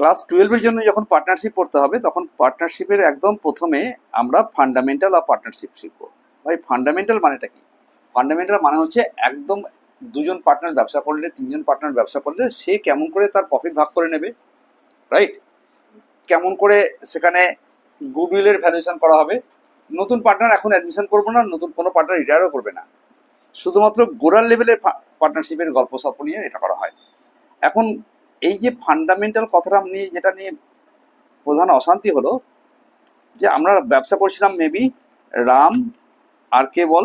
Class 12 এর জন্য যখন পার্টনারশিপ পড়তে হবে তখন পার্টনারশিপের একদম প্রথমে আমরা ফান্ডামেন্টাল অফ পার্টনারশিপ শিখবো। ভাই ফান্ডামেন্টাল মানেটা কি? ফান্ডামেন্টাল মানে হচ্ছে একদম দুজন পার্টনার ব্যবসা করলে, তিনজন পার্টনার ব্যবসা করলে সে কেমন করে তার প্রফিট ভাগ করে নেবে, রাইট? কেমন করে সেখানে গুডউইলের ভ্যালুয়েশন করা হবে। নতুন পার্টনার এখন অ্যাডমিশন করবো না, নতুন কোনো পার্টনার রিটায়ারও করবে না, শুধুমাত্র গোড়ার লেভেলের পার্টনারশিপের গল্প সল্প নিয়ে এটা করা হয়। এখন এই যে ফান্ডামেন্টাল কথাটা নিয়ে, যেটা নিয়ে প্রধান অশান্তি হলো যে আমরা ব্যবসা করছিলাম মেবি রাম আর কে বল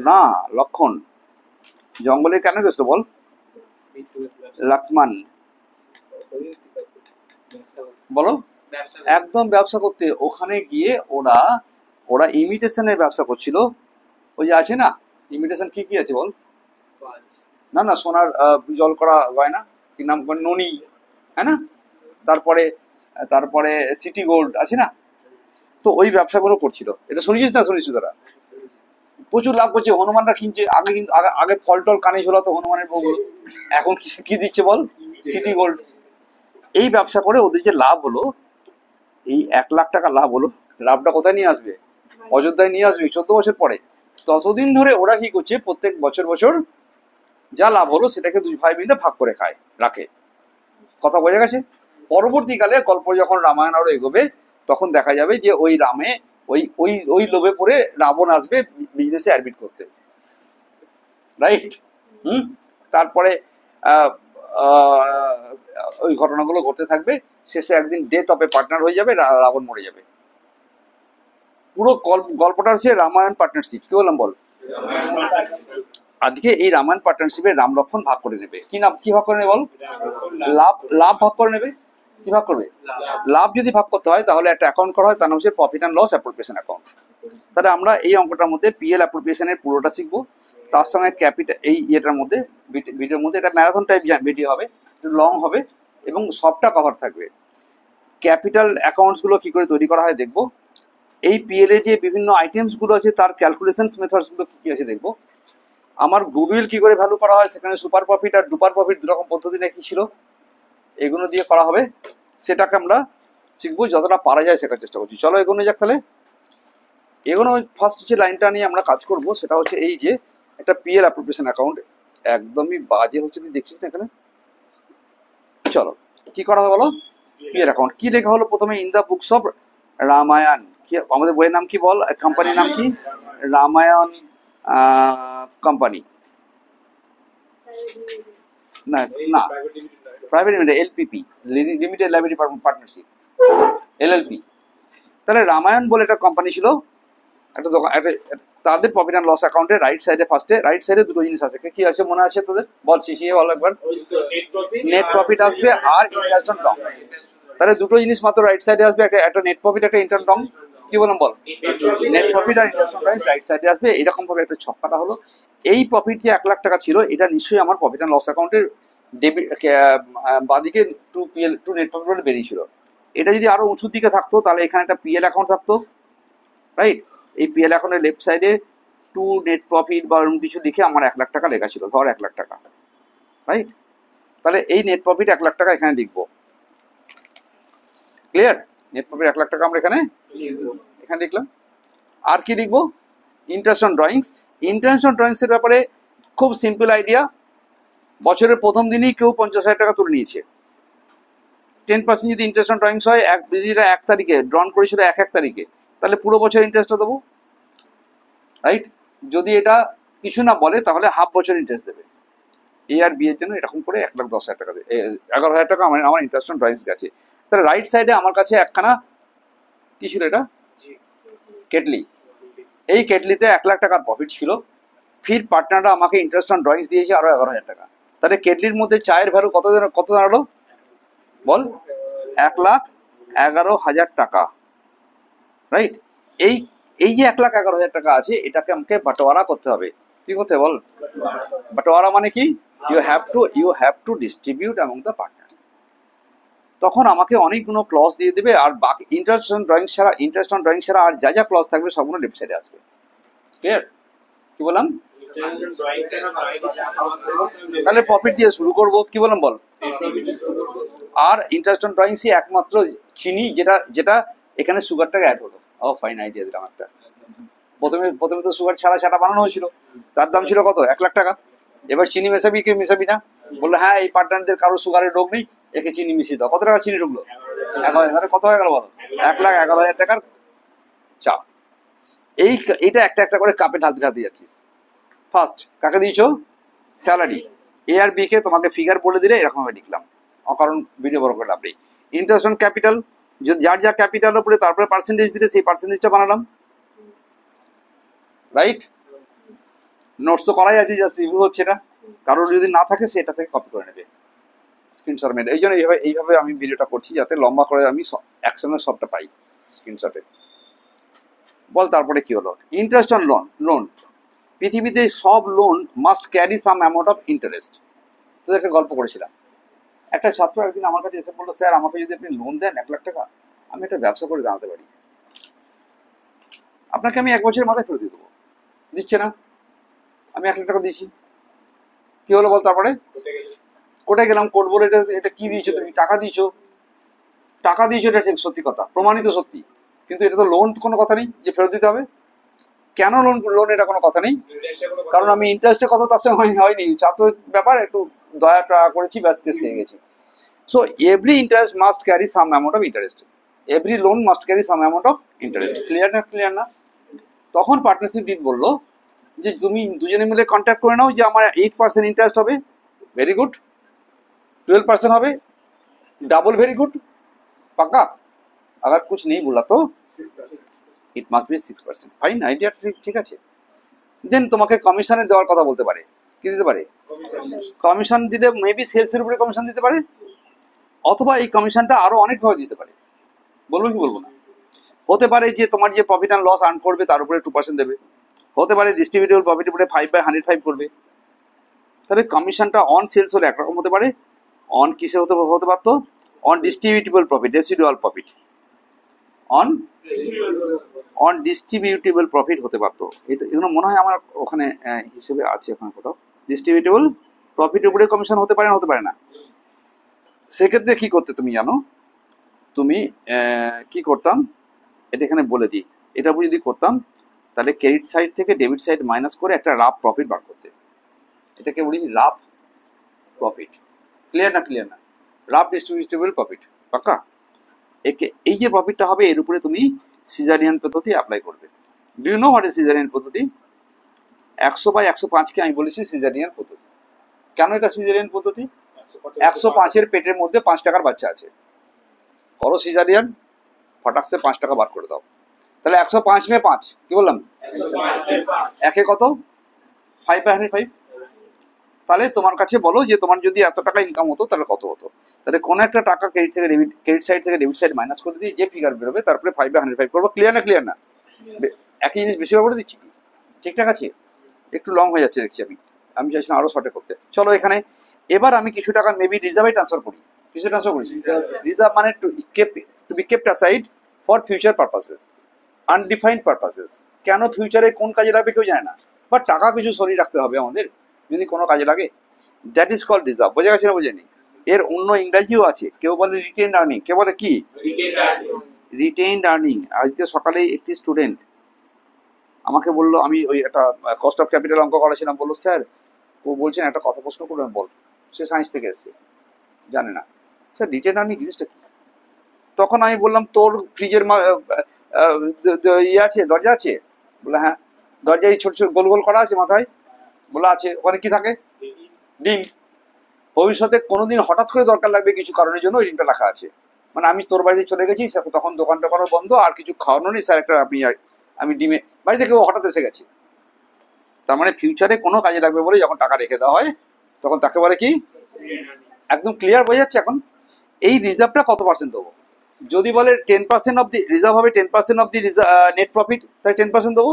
না লক্ষণ, জঙ্গলে কেন গেছিল বল, লক্ষ্মণ বলো, একদম ব্যবসা করতে। ওখানে গিয়ে ওরা ওরা ইমিটেশনের ব্যবসা করছিল। ওই যে আছে না ইমিটেশন, কি কি আছে বল, না না সোনার জল করা গয়না, কি নাম, ননি, হ্যাঁ না, তারপরে তারপরে সিটি গোল্ড আছে না, তো ওই ব্যবসাগুলো করছিল। এটা শুনেছিস না শুনিস তোরা? প্রচুর লাভ করছে, হনুমানরা কিনছে। আগে কিন্তু আগে ফল টল কানে ঝোলাতো হনুমানের বউগুলো, এখন কি দিচ্ছে বল, সিটি গোল্ড। এই ব্যবসা করে ওদের যে লাভ হলো, এই 1 লাখ টাকা লাভ হলো, লাভটা কোথায় নিয়ে আসবে? অযোধ্যায় নিয়ে আসবে 14 বছর পরে। ততদিন ধরে ওরা কি করছে, প্রত্যেক বছর বছর যা লাভ হলো সেটাকে দুই ভাই মিলে ভাগ করে খায়, রাখে। কথা বোঝা গেছে? পরবর্তীকালে গল্প যখন রামায়ণ আরো এগোবে তখন দেখা যাবে যে ওই রামে ওই ওই ওই লোভে পড়ে রাবণ আসবে বিজনেসে অ্যাডমিট করতে, রাইট? তারপরে ওই ঘটনাগুলো ঘটতে থাকবে। শেষে একদিন ডেথ অফ এ পার্টনার হয়ে যাবে, রাবণ মরে যাবে। পুরো গল্পটা হচ্ছে রামায়ণ পার্টনারশিপ। কি বললাম বল? আজকে এই রামায়ণ পার্টনারশিপে রাম লক্ষণ ভাগ করে নেবে। কি নাম, কি ভাগ করে নেবে বল? লাভ, লাভ ভাগ করে নেবে। কি ভাগ করবে? লাভ যদি ভাগ করতে হয় তাহলে একটা অ্যাকাউন্ট করা হয়, তার নাম হচ্ছে profit and loss appropriation account. তাহলে আমরা এই অঙ্কটার মধ্যে পিএল অ্যাপ্রোপ্রিয়েশনের পুরোটা শিখবো, তার সঙ্গে ক্যাপিটাল, এই ইয়েটার মধ্যে ভিডিওর মধ্যে এটা ম্যারাথন টাইপ ভিডিও হবে, একটু লং হবে এবং সবটা কভার থাকবে। ক্যাপিটাল অ্যাকাউন্টসগুলো কি করে তৈরি করা হয় দেখবো। এই পিএল এ যে বিভিন্ন আইটেমসগুলো আছে তার ক্যালকুলেশন মেথডসগুলো কি কি আছে দেখবো। আমার গুডউইল কি করে ভ্যালু করা হয়, সেখানে সুপার প্রফিট আর ডুপার প্রফিট দুরকম পদ্ধতি নাকি ছিল, এগুলো দিয়ে করা হবে। সেটাকে আমরা শিখবো, যতটা পারা যায় শেখার চেষ্টা করছি। চলো এগোনো যাক। তাহলে এগোনো ফার্স্ট যে লাইনটা নিয়ে আমরা কাজ করব সেটা হচ্ছে এই যে একটা পিএল অ্যাপ্রোপ্রিয়েশন অ্যাকাউন্ট। একদমই বাজে হচ্ছে, তুই দেখছিস না এখানে। চলো কি করা হবে বলো। পিএল অ্যাকাউন্ট কি লেখা হলো প্রথমে, in the books of Ramayana. কি আমাদের বইয়ের নাম কি বল, কোম্পানির নাম কি? রামায়ণ কোম্পানি, না না private limited, LPP, limited library partnership, LLP. তাহলে রামায়ণ বলে একটা কোম্পানি ছিল, একটা দোকান, একটা তাদের প্রফিট অ্যান্ড লস অ্যাকাউন্টে রাইট সাইডে, ফার্স্টে রাইট সাইডে দুটো জিনিস আছে। কি আছে মনে আছে তোদের? বল শিখিয়ে বল একবার। নেট প্রফিট আসবে আর ইন্টারেস্ট অন। তাহলে দুটো জিনিস মাত্র রাইট সাইডে আসবে, একটা নেট প্রফিট, একটা ইন্টারেস্ট অন। কি বললাম বল? নেট প্রফিট আর ইন্টারেস্ট অন রাইট সাইডে আসবে। এরকম ভাবে একটা ছক্কাটা হলো। এই প্রফিট যে 1 লাখ টাকা ছিল, এটা নিশ্চয়ই আমার প্রফিট অ্যান্ড লস অ্যাকাউন্টের ডেবিট বাদিকে টু নেট প্রফিট বলে বেরিয়েছিল। এটা যদি আরো উঁচুর দিকে থাকতো তাহলে এখানে একটা পিএল অ্যাকাউন্ট থাকতো, রাইট? এই পিএল অ্যাকাউন্টের লেফট সাইডে টু নেট প্রফিট বা এরকম কিছু লিখে আমার 1 লাখ টাকা লেখা ছিল, ধর 1 লাখ টাকা, রাইট? তাহলে এই নেট প্রফিট 1 লাখ টাকা এখানে লিখবো। ক্লিয়ার? নেট প্রফিট 1 লাখ টাকা আমরা এখানে লিখলাম। আর কি লিখবো? Interest on drawings. Interest on drawings এর ব্যাপারে খুব সিম্পল আইডিয়া। বছরের প্রথম দিনই কেউ 50,000 টাকা তুলে নিয়েছে। 10% যদি ইন্টারেস্ট অন ড্রয়িংস হয়, যদি 1 তারিখে ড্রন করেছিল 1 তারিখে, তাহলে পুরো বছর ইন্টারেস্টটা দেবো, রাইট? যদি এটা কিছু না বলে তাহলে হাফ বছর ইন্টারেস্ট দেবে। এ আর বি এর জন্য এরকম করে 1,10,000 টাকা, 11,000 টাকা আমার ইন্টারেস্ট অন ড্রয়িংস গেছে। তাহলে রাইট সাইডে আমার কাছে একখানা কি ছিল, এটা কেটলি। এই কেটলিতে 1 লাখ টাকার প্রফিট ছিল। ফির পার্টনাররা আমাকে ইন্টারেস্ট অন ড্রয়িংস দিয়েছে আরো 11,000 টাকা। তাহলে কেটলির মধ্যে চায়ের ভ্যালু কত দাঁড়ালো বল? 1,11,000 টাকা, রাইট? এই যে 1,11,000 টাকা আছে, এটাকে আমাকে বাটোয়ারা করতে হবে। কি করতে হবে বল? বাটোয়ারা মানে কি? You have to distribute among the partners. তখন আমাকে অনেকগুলো ক্লজ দিয়ে দেবে, আর বাকি ইন্টারেস্ট অন ড্রয়িং ছাড়া আর যা যা ক্লজ থাকবে সবগুলো লেফট সাইডে আসবে। ক্লিয়ার? কি বললাম? তাহলে প্রফিট দিয়ে শুরু করবো। কি বললাম বল? আর ইন্টারেস্ট অন ড্রয়িং সি একমাত্র চিনি যেটা যেটা এখানে সুগারটাকে অ্যাড হলো। ও ফাইন আইডিয়া দিলাম একটা। প্রথমে প্রথমে তো সুগার ছাড়া সেটা বানানো হয়েছিল, তার দাম ছিল কত, 1,00,000 টাকা। এবার চিনি মেশাবি কি মেশাবি না, বললো হ্যাঁ এই পার্টনারদের কারো সুগারের রোগ নেই, একে চিনি মিশিয়ে দাও। কত টাকা চিনি ঢুকলো? 11,000। কত হয়ে গেল বলো? 1,11,000 টাকার চা। এইটা একটা একটা করে কাপে ঢালতে ঢালতে যাচ্ছিস। ফার্স্ট কাকে দিয়েছো? স্যালারি। এ আর বি কে তোমাকে ফিগার বলে দিলে এরকম ভাবে লিখলাম, কারণ ভিডিও বড় করে লাভ নেই। ইন্টারেস্ট অন ক্যাপিটাল, যার যা ক্যাপিটাল উপরে তারপরে পার্সেন্টেজ দিলে সেই পার্সেন্টেজটা বানালাম, রাইট? নোটস তো করাই আছে, জাস্ট রিভিউ হচ্ছে না। কারোর যদি না থাকে সেটা থেকে কপি করে নেবে, স্ক্রিনশট মেরে। এই জন্য এইভাবে আমি ভিডিওটা করছি, যাতে লম্বা করে আমি একসঙ্গে সবটা পাই স্ক্রিনশটে। বল তারপরে কি হলো? Interest on loan. পৃথিবীতে সব loan must carry some amount of interest. তো একটা গল্প করেছিলাম। একটা ছাত্র একদিন আমার কাছে এসে বললো, স্যার আমাকে যদি আপনি লোন দেন 1,00,000 টাকা, আমি একটা ব্যবসা করে জানাতে পারি, আপনাকে আমি 1 বছরের মাথায় ফেরত দিয়ে দেবো। দিচ্ছে না, আমি 1,00,000 টাকা দিয়েছি। কি হলো বল তারপরে? কোথায় গেলাম, কোর্ট বলে এটা এটা কি দিয়েছো তুমি? টাকা দিয়েছো। টাকা দিয়েছো, এটা ঠিক সত্যি কথা, প্রমাণিত সত্যি, কিন্তু এটা তো লোন কোনো কথা নেই যে ফেরত দিতে হবে। কেন লোন এটা কোনো কথা নেই, কারণ আমি ইন্টারেস্টের কথা তার সঙ্গে হয়নি, ছাত্র ব্যাপার, একটু দয়াটা করেছি, ব্যাস কেস নিয়ে গেছি। So every interest must carry some amount of interest, every loan must carry some amount of interest. Clear না? ক্লিয়ার না? তখন পার্টনারশিপ ডিড বললো যে তুমি দুজনে মিলে কন্ট্যাক্ট করে নাও যে আমার 8% ইন্টারেস্ট হবে, ভেরি গুড। 12% হবে, डबल वेरी गुड, पक्का। अगर कुछ नहीं बोला तो it mast B 6%। Fine idea, ঠিক আছে। দেন তোমাকে কমিশনে দেওয়ার কথা বলতে পারে। কি দিতে পারে? কমিশন দিলে মেবি সেলসের উপরে কমিশন দিতে পারে, অথবা এই কমিশনটা আরো অনেক ভাবে দিতে পারে। বলবো কি বলবো না? হতে পারে যে তোমার যে প্রফিট অ্যান্ড লস আর্ন করবে তার উপরে 2% দেবে, হতে পারে ডিস্ট্রিবিউটেবল প্রফিটের উপরে 5/105 করবে। তাহলে কমিশনটা অন সেলস হলে একরকম হতে পারে, অন কিসে হতে পারতো? On ডিস্ট্রিবিউটেবল profit, residual profit, on ডিস্ট্রিবিউটেবল profit হতে পারতো। এগুলো মনে হয় আমার ওখানে হিসেবে আছে ওখানে কোথাও। ডিস্ট্রিবিউটেবল প্রফিটের উপরে কমিশন হতে পারে না, হতে পারে না। সেক্ষেত্রে কি করতে তুমি জানো? তুমি কি করতাম এটা এখানে বলে দিই। এটা যদি করতাম তাহলে ক্রেডিট সাইড থেকে ডেবিট সাইড মাইনাস করে একটা রাফ প্রফিট বার করতে। এটাকে বলি রাফ প্রফিট। ক্লিয়ার না? ক্লিয়ার না? রাফ ডিস্ট্রিবিউটেবল প্রফিট, পাক্কা? এই যে প্রফিটটা হবে এর উপরে তুমি সিজারিয়ান পদ্ধতি অ্যাপ্লাই করবে। Do you know what is caesarean পদ্ধতি? 100/105 কে আমি বলেছি সিজারিয়ান পদ্ধতি। কেন এটা সিজারিয়ান পদ্ধতি? 105-এর পেটের মধ্যে 5 টাকার বাচ্চা আছে, করো সিজারিয়ান, ফটাক সে 5 টাকা বার করে দাও। তাহলে 105 মে 5, কি বললাম? একে কত? 5/105। তাহলে তোমার কাছে বলো যে তোমার যদি এত টাকা ইনকাম হতো তাহলে কত হতো। তাহলে কোনো একটা টাকা ক্রেডিট সাইড থেকে ডেবিট সাইড মাইনাস করে দিয়ে যে ফিগার বেরোবে তারপরে 5/105 করবো। ক্লিয়ার না? ক্লিয়ার না? একই জিনিস বেশি করে দিচ্ছি, ঠিকঠাক আছে? একটু লং হয়ে যাচ্ছে দেখছি, আমি চাইছিলাম আরো শর্টে করতে। চলো এখানে এবার আমি কিছু টাকা মেবি রিজার্ভে ট্রান্সফার করি। কিসে ট্রান্সফার করেছি? রিজার্ভ মানে to be kept aside for future purposes, undefined purposes. কেন ফিউচারে কোন কাজে লাগবে কেউ জানে না, বাট টাকা কিছু সরিয়ে রাখতে হবে আমাদের যদি কোনো কাজে লাগে। That is called reserve. বোঝা গেছে না? বোঝেনি? এর অন্য ইংরাজিও আছে, কেউ বলে রিটেইনড আর্নিং, কেউ বলে কি রিটেইনড আর্নিং। আজকে সকালে একটি স্টুডেন্ট আমাকে বললো, আমি ওই একটা কস্ট অফ ক্যাপিটাল অঙ্ক করেছিলাম, বললো স্যার, ও বলছেন একটা কথা প্রশ্ন করবেন, বল। সে সায়েন্স থেকে এসছে, জানে না। স্যার রিটেইনড আর্নিং জিনিসটা কি? তখন আমি বললাম তোর ফ্রিজের ইয়ে আছে, দরজা আছে? বলে হ্যাঁ। দরজায় ছোট ছোট গোল গোল করা আছে মাথায়? বলে আছে। ওখানে কি থাকে? ডিম। ভবিষ্যতে কোনোদিন হঠাৎ করে দরকার লাগবে কিছু কারণের জন্য ওই ডিমটা রাখা আছে। মানে আমি তোর বাড়িতে চলে গেছি, তখন দোকানটা কোনো বন্ধ, আর কিছু খাওয়ানো নেই, স্যার একটা আপনি, আমি ডিমে বাড়ি থেকে হঠাৎ এসে গেছি। তার মানে ফিউচারে কোনো কাজে লাগবে বলে যখন টাকা রেখে দেওয়া হয় তখন তাকে বলে কি? একদম ক্লিয়ার হয়ে যাচ্ছে এখন। এই রিজার্ভটা কত পার্সেন্ট দেবো? যদি বলে 10% অফ দি রিজার্ভ হবে, 10% অফ দি নেট প্রফিট, তাই 10% দেবো।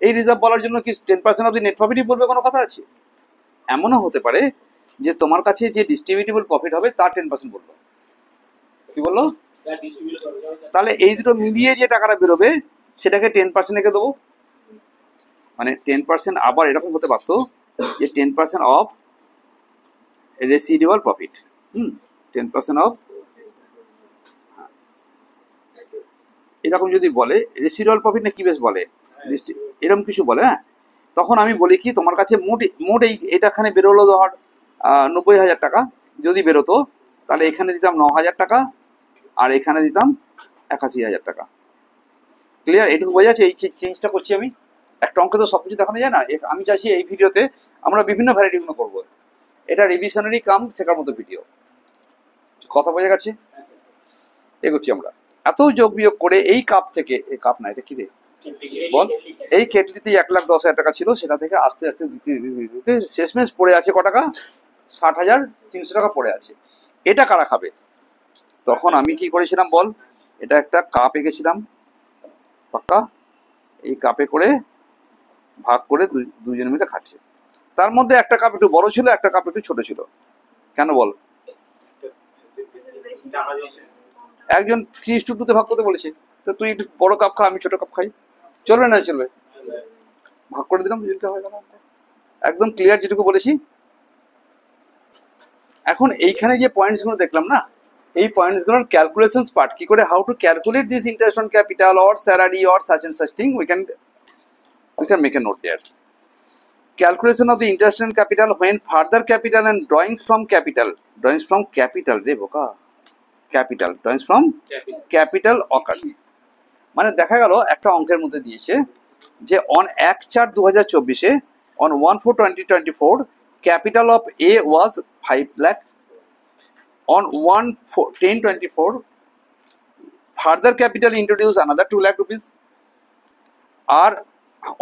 এই রিজার্ভ বলার জন্য কি 10% অফ দি নেট প্রফিটই বলবে কোনো কথা আছে? এমনও হতে পারে যে তোমার কাছে যে ডিস্ট্রিবিউটেবল প্রফিট হবে তার 10% বললো। কি বললো? তাহলে এই দুটো মিলিয়ে যে টাকাটা বেরোবে সেটাকে 10% রেখে দেবো। মানে 10% আবার এরকম হতে পারতো যে 10% অফ রেসিডুয়াল প্রফিট 10% অফ, এরকম যদি বলে রেসিডুয়াল প্রফিট না কি বেশ বলে এরকম কিছু বলে, হ্যাঁ, তখন আমি বলি কি তোমার কাছে মোট এটাখানে বেরোলো ধর 90,000 টাকা, যদি বেরোতো তাহলে এখানে দিতাম 9,000 টাকা আর এখানে দিতাম 81,000 টাকা। ক্লিয়ার? এটুকু বোঝা যাচ্ছে? এই চেঞ্জটা করছি আমি, একটা অঙ্কে তো সবকিছু দেখানো যায় না। আমি চাইছি এই ভিডিওতে আমরা বিভিন্ন ভ্যারাইটিগুলো করবো, এটা রিভিশনারি কাম শেখার মতো ভিডিও। কথা বোঝা গেছে? এগোচ্ছি আমরা। এত যোগ বিয়োগ করে এই কাপ থেকে, এই কাপ না এটা কি রে বল, এই কেটলিতে 1,10,000 টাকা ছিল, সেটা থেকে আস্তে আস্তে দিতে দিতে দিতে শেষমেশ পড়ে আছে ক টাকা, 60,300 টাকা পড়ে আছে। এটা কারা খাবে? তখন আমি কি করেছিলাম বল, এটা একটা কাপ এঁকেছিলাম পাক্কা, এই কাপে করে ভাগ করে দুজন মিলে খাচ্ছে। তার মধ্যে একটা কাপ একটু বড় ছিল, একটা কাপ একটু ছোট ছিল। কেন বল? একজন 3:2 তে ভাগ করতে বলেছে, তো তুই একটু বড় কাপ খা, আমি ছোট কাপ খাই, চলবে না চলবে? ভাগ করে দিলাম, দুজনকে হয়ে গেল। একদম ক্লিয়ার যেটুকু বলেছি। এখন এইখানে যে পয়েন্টস গুলো দেখলাম না, এই পয়েন্টস গুলোর ক্যালকুলেশনস পার্ট কি করে, how to calculate this interest on capital or salary or such and such thing, we can make a note there. Calculation of the interest on capital when further capital and drawings from capital re boka, capital drawings from capital occurs, মানে দেখা গেল একটা অঙ্কের মধ্যে দিয়েছে যে on 1/4/2024 on 1/4/2024 capital of A was 5 lakh, on 1/10/24 further capital introduced another 2 lakh rupees, or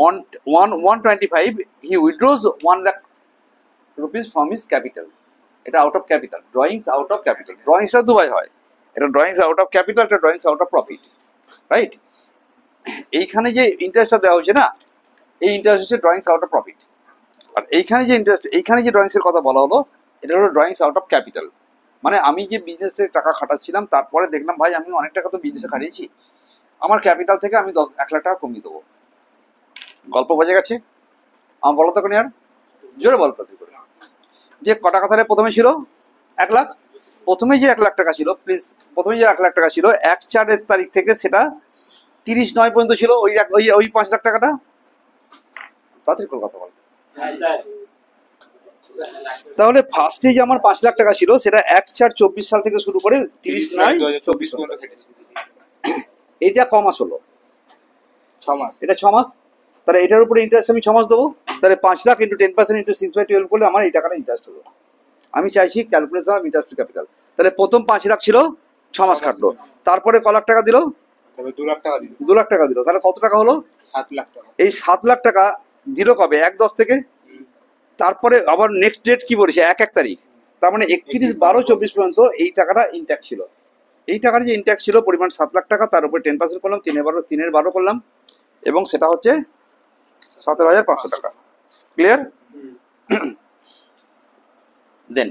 on 1/1/25 he withdraws 1 lakh rupees from his capital. এটা out of capital, drawings out of capital. ড্রয়িংসটা দুভাই হয়, এটা ড্রয়িংস আউট অফ ক্যাপিটাল, এটা drawings out of profit, right? এইখানে যে ইন্টারেস্টটা দেওয়া হচ্ছে না, এই ইন্টারেস্ট হচ্ছে ড্রয়িংস আউট অফ প্রফিট। আর এইখানে যে ইন্টারেস্ট, এইখানে যে ড্রয়িংসের কথা বলা হলো, এটা হলো ড্রয়িংস আউট অফ ক্যাপিটাল। মানে আমি যে বিজনেসে টাকা খাটাচ্ছিলাম, তারপরে দেখলাম ভাই আমি অনেক টাকা তো বিজনেসে খাটিয়েছি, আমার ক্যাপিটাল থেকে আমি 1 লাখ টাকা কমিয়ে দেবো। গল্প বোঝা গেছে? আমার বলো তখন আর জোরে বলতো তুই করে, যে কটা কথারে প্রথমে ছিল 1 লাখ, প্রথমে যে 1 লাখ টাকা ছিল, প্লিজ, প্রথমে যে 1 লাখ টাকা ছিল 1/4 থেকে সেটা 30/9 পর্যন্ত ছিল, ওই 5 লাখ টাকাটা। তাড়াতাড়ি কথা বল। তাহলে ফার্স্টে যে আমার 5 লাখ টাকা ছিল, সেটা 1/4/24 সাল থেকে শুরু করে 30/9/24 পর্যন্ত। এটা ক মাস হলো? 6 মাস। এটা 6 মাস। তাহলে এটার উপরে ইন্টারেস্ট আমি 6 মাস দেবো, তাহলে 5 লাখ ইন্টু 10% ইন্টু 6/12 করলে আমার এই টাকাটা ইন্টারেস্ট হলো। আমি চাইছি calculation of interest to capital. তাহলে প্রথম 5 লাখ ছিল, 6 মাস খাটলো, তারপরে ক লাখ টাকা দিল? তবে 2 লাখ টাকা দিল। 2 লাখ টাকা দিল, তাহলে কত টাকা হলো? 7 লাখ টাকা। এই 7 লাখ টাকা দিল কবে? 1/10 থেকে। তারপরে আবার নেক্সট ডেট কি বলেছে? 1 তারিখ। তার মানে 31/12/24 পর্যন্ত এই টাকাটা ইনট্যাক্ট ছিল। এই টাকাটা যে ইনট্যাক্ট ছিল পরিমাণ 7 লাখ টাকা, তার উপরে 10% করলাম, 3/12 করলাম, এবং সেটা হচ্ছে 17,500 টাকা। ক্লিয়ার? দেন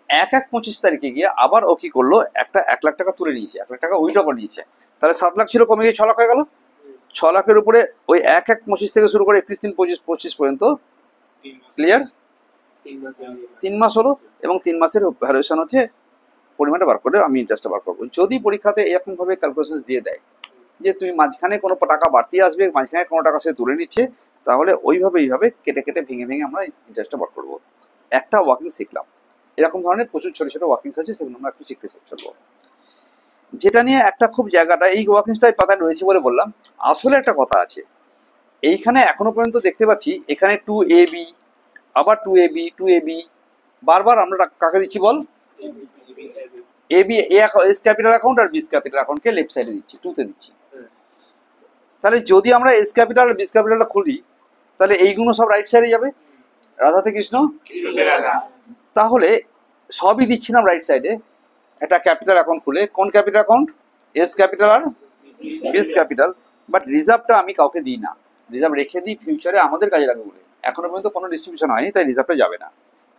1/1/25 তারিখে গিয়ে আবার ও কি করলো, একটা 1 লাখ টাকা তুলে নিয়েছে, 1 লাখ টাকা উইথড্র করে নিয়েছে। তাহলে 7 লাখ ছিল, কমে গিয়ে 6 লাখ হয়ে গেল। 6 লাখের উপরে ওই 1/1/25 থেকে শুরু করে 31/3/25 পর্যন্ত, ক্লিয়ার? 3 মাস হলো, এবং 3 মাসের ভ্যালুয়েশন হচ্ছে পরিমাণটা বার করে আমি ইন্টারেস্টটা বার করবো। যদি পরীক্ষাতে এরকম ভাবে ক্যালকুলেশন দিয়ে দেয় যে তুমি মাঝখানে কোনো টাকা বাড়তি আসবে, মাঝখানে কোনো টাকা সে তুলে নিচ্ছে, তাহলে এইভাবে কেটে কেটে ভেঙে ভেঙে আমরা ইন্টারেস্টটা বার করবো। একটা ওয়ার্কিং শিখলাম, এরকম ধরনের প্রচুর ছোট ছোট ওয়ার্কিংস আছে, সেগুলো আমরা একটু শিখতে চলবো। যেটা নিয়ে একটা খুব জায়গাটা, এই ওয়ার্কিংসটাই পাতায় রয়েছে বলে বললাম। আসলে একটা কথা আছে, এইখানে এখনো পর্যন্ত দেখতে পাচ্ছি এখানে 2AB, আবার 2AB, 2AB, বারবার আমরা কাকে দিচ্ছি বল? এবি, এস ক্যাপিটাল অ্যাকাউন্ট আর বিস ক্যাপিটাল অ্যাকাউন্টকে লেফট সাইডে দিচ্ছি, 2 তে দিচ্ছি। তাহলে যদি আমরা এস ক্যাপিটাল আর বিস ক্যাপিটালটা খুলি, তাহলে এইগুলো সব রাইট সাইডে যাবে, রাধাতে কৃষ্ণ। তাহলে সবই দিচ্ছিলাম রাইট সাইডে। একটা ক্যাপিটাল অ্যাকাউন্ট খুলে, কোন ক্যাপিটাল অ্যাকাউন্ট? এস ক্যাপিটাল আর বিস ক্যাপিটাল। বাট রিজার্ভটা আমি কাউকে দিই না, রিজার্ভ রেখে দিই ফিউচারে আমাদের কাজে লাগবে বলে। এখনো পর্যন্ত কোনো ডিস্ট্রিবিউশন হয়নি, তাই রিজার্ভটা যাবে না।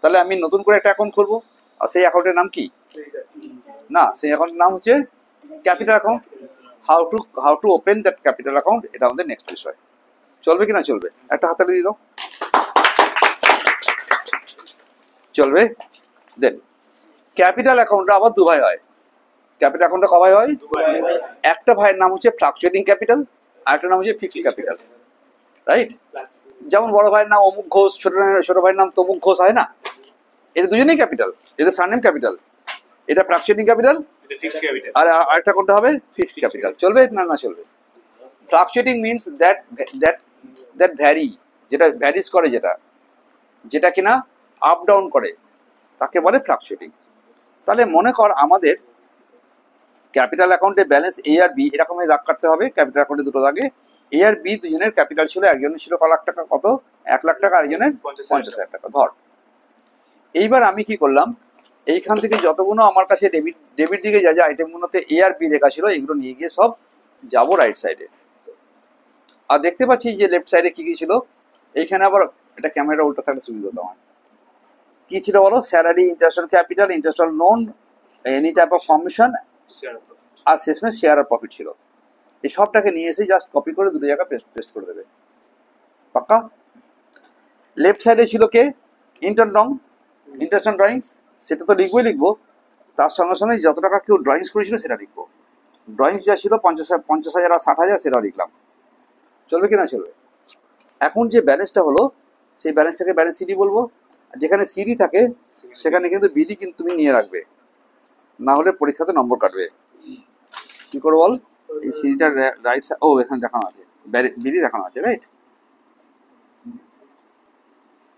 তাহলে আমি নতুন করে একটা অ্যাকাউন্ট খুলবো, আর সেই অ্যাকাউন্টের নাম কি? না, সেই অ্যাকাউন্টের নাম হচ্ছে capital account. How to open that capital account, এটা আমাদের নেক্সট বিষয়। চলবে কি না চলবে? একটা হাতালি দিয়ে দাও। চলবে। দেন ক্যাপিটাল অ্যাকাউন্টটা আবার দু ভাই হয়। ক্যাপিটাল অ্যাকাউন্টটা ক ভাই হয়? একটা ভাইয়ের নাম হচ্ছে ফ্লাকচুয়েটিং ক্যাপিটাল, আর একটা নাম হচ্ছে ফিক্সড ক্যাপিটাল, রাইট? যেমন বড় ভাইয়ের নাম অমুক ঘোষ, ছোট ভাইয়ের নাম তমুক ঘোষ, হয় না? এটা দুজনেই ক্যাপিটাল, এটা সারনেম ক্যাপিটাল, এটা ফ্লাকচুয়েটিং ক্যাপিটাল, এটা ফিক্সড ক্যাপিটাল। আর আরেকটা কোনটা হবে? Fixed capital. চলবে না না চলবে? Fluctuating means that that that vary, যেটা ভ্যারিজ করে, যেটা কিনা আপ ডাউন করে, তাকে বলে ফ্লাকচুয়েটিং। তাহলে মনে কর আমাদের ক্যাপিটাল অ্যাকাউন্টে ব্যালেন্স এ আর বি এরকম ভাবে দাগ কাটতে হবে। ক্যাপিটাল অ্যাকাউন্টে দুটো দাগে এ আর বি দুজনের ক্যাপিটাল ছিল, একজনের ছিল ক লাখ টাকা, কত? 1,00,000 টাকা, আরেকজনের 50,000 টাকা ধর। এইবার আমি কি করলাম, এইখান থেকে যতগুলো আমার কাছে ডেবিট দিকে যা যা আইটেমগুলোতে এ আর বি লেখা ছিল, এগুলো নিয়ে গিয়ে সব যাবো রাইট সাইডে। আর দেখতে পাচ্ছি যে লেফট সাইডে কি কি ছিল। এইখানে আবার এটা ক্যামেরা উল্টো থাকলে সুবিধা হতো আমার। কি ছিল বলো? Salary, interest capital, interest loan, any type of commission, আর শেষমেশ শেয়ার আর প্রফিট ছিল। এই সবটাকে নিয়ে এসে জাস্ট কপি করে দুটো জায়গা পেস্ট করে দেবে। পাক্কা? লেফট সাইডে ছিল কে? ইন্টারেস্ট ড্রয়িংস, সেটা তো লিখবো। তার সঙ্গে সঙ্গে যত টাকা কেউ ড্রয়িংস করেছিল সেটা লিখবো। ড্রয়িংস যা ছিল 50,000 আর 60,000 সেটাও লিখলাম। চলবে কি না চলবে? এখন যে ব্যালেন্সটা হলো, সেই ব্যালেন্সটাকে ব্যালেন্স সিডি বলবো। যেখানে সিডি থাকে সেখানে কিন্তু বিডি কিন্তু তুমি নিয়ে রাখবে, না হলে পরীক্ষাতে নম্বর কাটবে। কি করবো বল? এই সিডিটার রাইট সাইড, ও এখানে দেখানো আছে, বিডি দেখানো আছে, রাইট?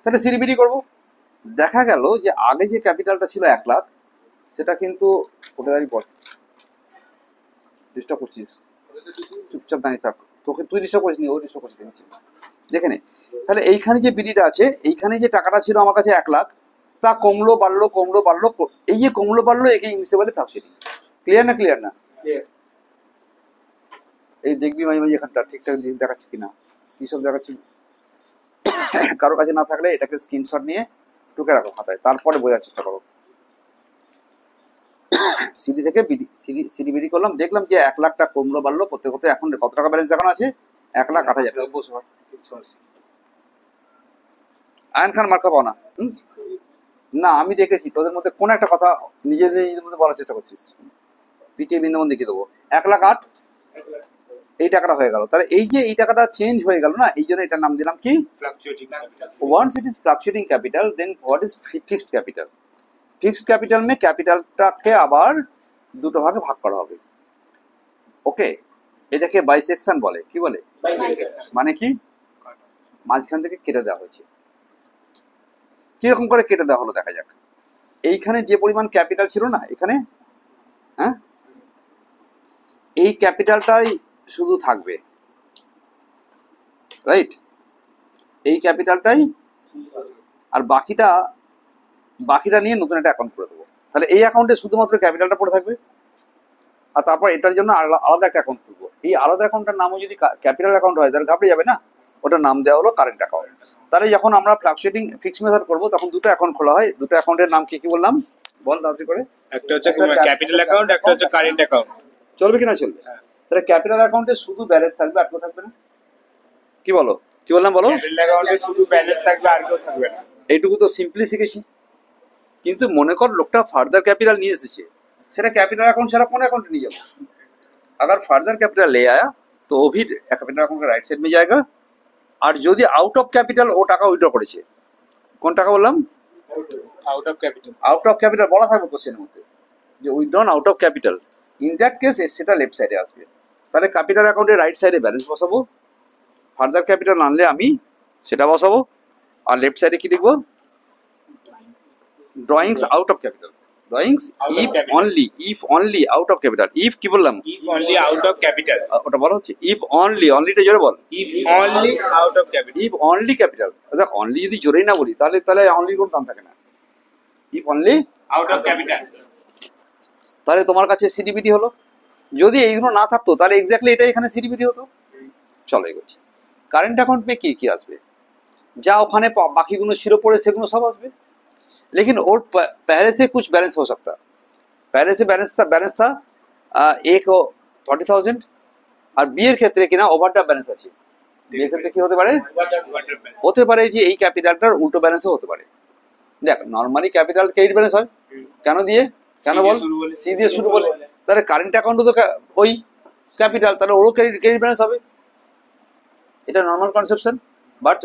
তাহলে সিডি বিডি করবো। দেখা গেল যে আগে যে ক্যাপিটালটা ছিল 1,00,000, সেটা কিন্তু ওটা দাঁড়িয়ে পড়, ডিস্টার্ব করছিস, চুপচাপ দাঁড়িয়ে থাক। তোকে তুই ডিস্টার্ব করিস নি, ও ডিস্টার্ব করছিস, দেখছি দেখে নে। তাহলে এইখানে যে বিডিটা আছে, এইখানে যে টাকাটা ছিল আমার কাছে 1,00,000, তা কমলো বাড়লো, এই যে কমলো বাড়লো, একে ইংলিশে বলে ফ্লাকচুয়েটিং। ক্লিয়ার না? ক্লিয়ার না? এই দেখবি মাঝে মাঝে এখানটা ঠিকঠাক দেখাচ্ছি কিনা, কি সব দেখাচ্ছি। কারো কাছে না থাকলে এটাকে স্ক্রিনশট নিয়ে টুকে রাখো খাতায়, তারপরে বোঝার চেষ্টা করো। সিডি থেকে সিডি বিডি করলাম, দেখলাম যে 1,00,000 টাকা কমলো বাড়লো করতে করতে এখন কত টাকা ব্যালেন্স দেখানো আছে? 1,08,000 টাকা। আয়ন খান মার্কা পাও না? না, আমি দেখেছি তোদের মধ্যে কোন একটা কথা নিজেদের মধ্যে বলার চেষ্টা করছিস। পিটিএ বৃন্দাবন দেখিয়ে দেবো। 1,08,000 এই টাকাটা হয়ে গেল। তাহলে এই যে এই টাকাটা চেঞ্জ হয়ে গেল না, এই জন্য এটার নাম দিলাম কি? Fluctuating capital. Once it is fluctuating capital, then what is fixed capital? Fixed capital মে ক্যাপিটালটাকে আবার দুটো ভাগে ভাগ করা হবে। ওকে, এটাকে বাইসেকশন বলে। কি বলে? মানে কি? মাঝখান থেকে কেটে দেওয়া হয়েছে। কিরকম করে কেটে দেওয়া হলো দেখা যাক। এইখানে যে পরিমাণ ক্যাপিটাল ছিল না এখানে, হ্যাঁ, এই ক্যাপিটালটাই শুধু থাকবে, রাইট? এই ক্যাপিটালটাই, আর বাকিটা নিয়ে নতুন একটা অ্যাকাউন্ট করে দেবো। তাহলে এই অ্যাকাউন্টে শুধুমাত্র ক্যাপিটালটা পড়ে থাকবে, আর তারপর এটার জন্য আলাদা একটা অ্যাকাউন্ট খুলবো। এই আলাদা অ্যাকাউন্টের নামও যদি ক্যাপিটাল অ্যাকাউন্ট হয় তাহলে ঘাবড়ে যাবে না, ওটার নাম দেওয়া হলো কারেন্ট অ্যাকাউন্ট। তাহলে যখন আমরা ফ্লাকচুয়েটিং ফিক্সড মেথড করবো তখন দুটো অ্যাকাউন্ট খোলা হয়। দুটো অ্যাকাউন্টের নাম কি কি বললাম বল তাড়াতাড়ি করে? একটা হচ্ছে ক্যাপিটাল অ্যাকাউন্ট, একটা হচ্ছে কারেন্ট অ্যাকাউন্ট। চলবে কিনা চলবে? তাহলে ক্যাপিটাল অ্যাকাউন্টে শুধু ব্যালেন্স থাকবে, আর কেউ থাকবে না। কি বলো? কি বললাম বলো? ক্যাপিটাল অ্যাকাউন্টে শুধু ব্যালেন্স থাকবে, আর কেউ থাকবে না। এইটুকু তো সিম্পলি শিখেছি। কিন্তু মনে কর লোকটা ফার্দার ক্যাপিটাল নিয়ে এসেছে, সেটা ক্যাপিটাল অ্যাকাউন্ট ছাড়া কোন अकाउंट नहीं जाएगा। अगर फर्दर कैपिटल ले आया तो वो भी कैपिटल अकाउंट के राइट साइड में जाएगा। আর যদি আউট অফ ক্যাপিটাল ও টাকা উইথড্র করেছে, কোন টাকা বললাম? Out of capital. Out of capital বলা থাকবে কোশ্চেনের মধ্যে যে withdrawn out of capital, in that case সেটা লেফট সাইডে আসবে। তাহলে ক্যাপিটাল অ্যাকাউন্টের রাইট সাইডে ব্যালেন্স বসাবো, ফার্দার ক্যাপিটাল আনলে আমি সেটা বসাবো, আর লেফট সাইডে কি লিখবো? Drawings out of capital. Drawings if only out of capital. If কি বললাম? If only out of capital. ওটা বলা হচ্ছে ইফ অনলিটা জোরে বল। If only out of capital. If only capital. দেখ অনলি যদি জোরেই না বলি তাহলে অনলি কোন দাম থাকে না। If only out of capital. তাহলে তোমার কাছে সিডিবিডি হলো। যদি এইগুলো না থাকতো তাহলে এক্স্যাক্টলি এটা এখানে সিডিবিডি হতো। চলো এগোচ্ছি। কারেন্ট অ্যাকাউন্ট মে কি কি আসবে? যা ওখানে বাকিগুলো ছিল পড়ে সেগুলো सब আসবে, लेकिन और पहले से कुछ बैलेंस हो सकता। पहले से बैलेंस था 40,000, আর বিয়ের ক্ষেত্রে কিনা ওভারড্রাফট ব্যালেন্স আছে। বিয়ের ক্ষেত্রে কি হতে পারে? হতে পারে যে এই ক্যাপিটালটার উল্টো ব্যালেন্সও হতে পারে। দেখ নর্মালি ক্যাপিটাল ক্রেডিট ব্যালেন্স হয় কেন দিয়ে, কেন বল, সি দিয়ে শুরু বলে। তাহলে কারেন্ট অ্যাকাউন্টও তো ওই ক্যাপিটাল, তাহলে ওরও ক্রেডিট ব্যালেন্স হবে। এটা normal conception. But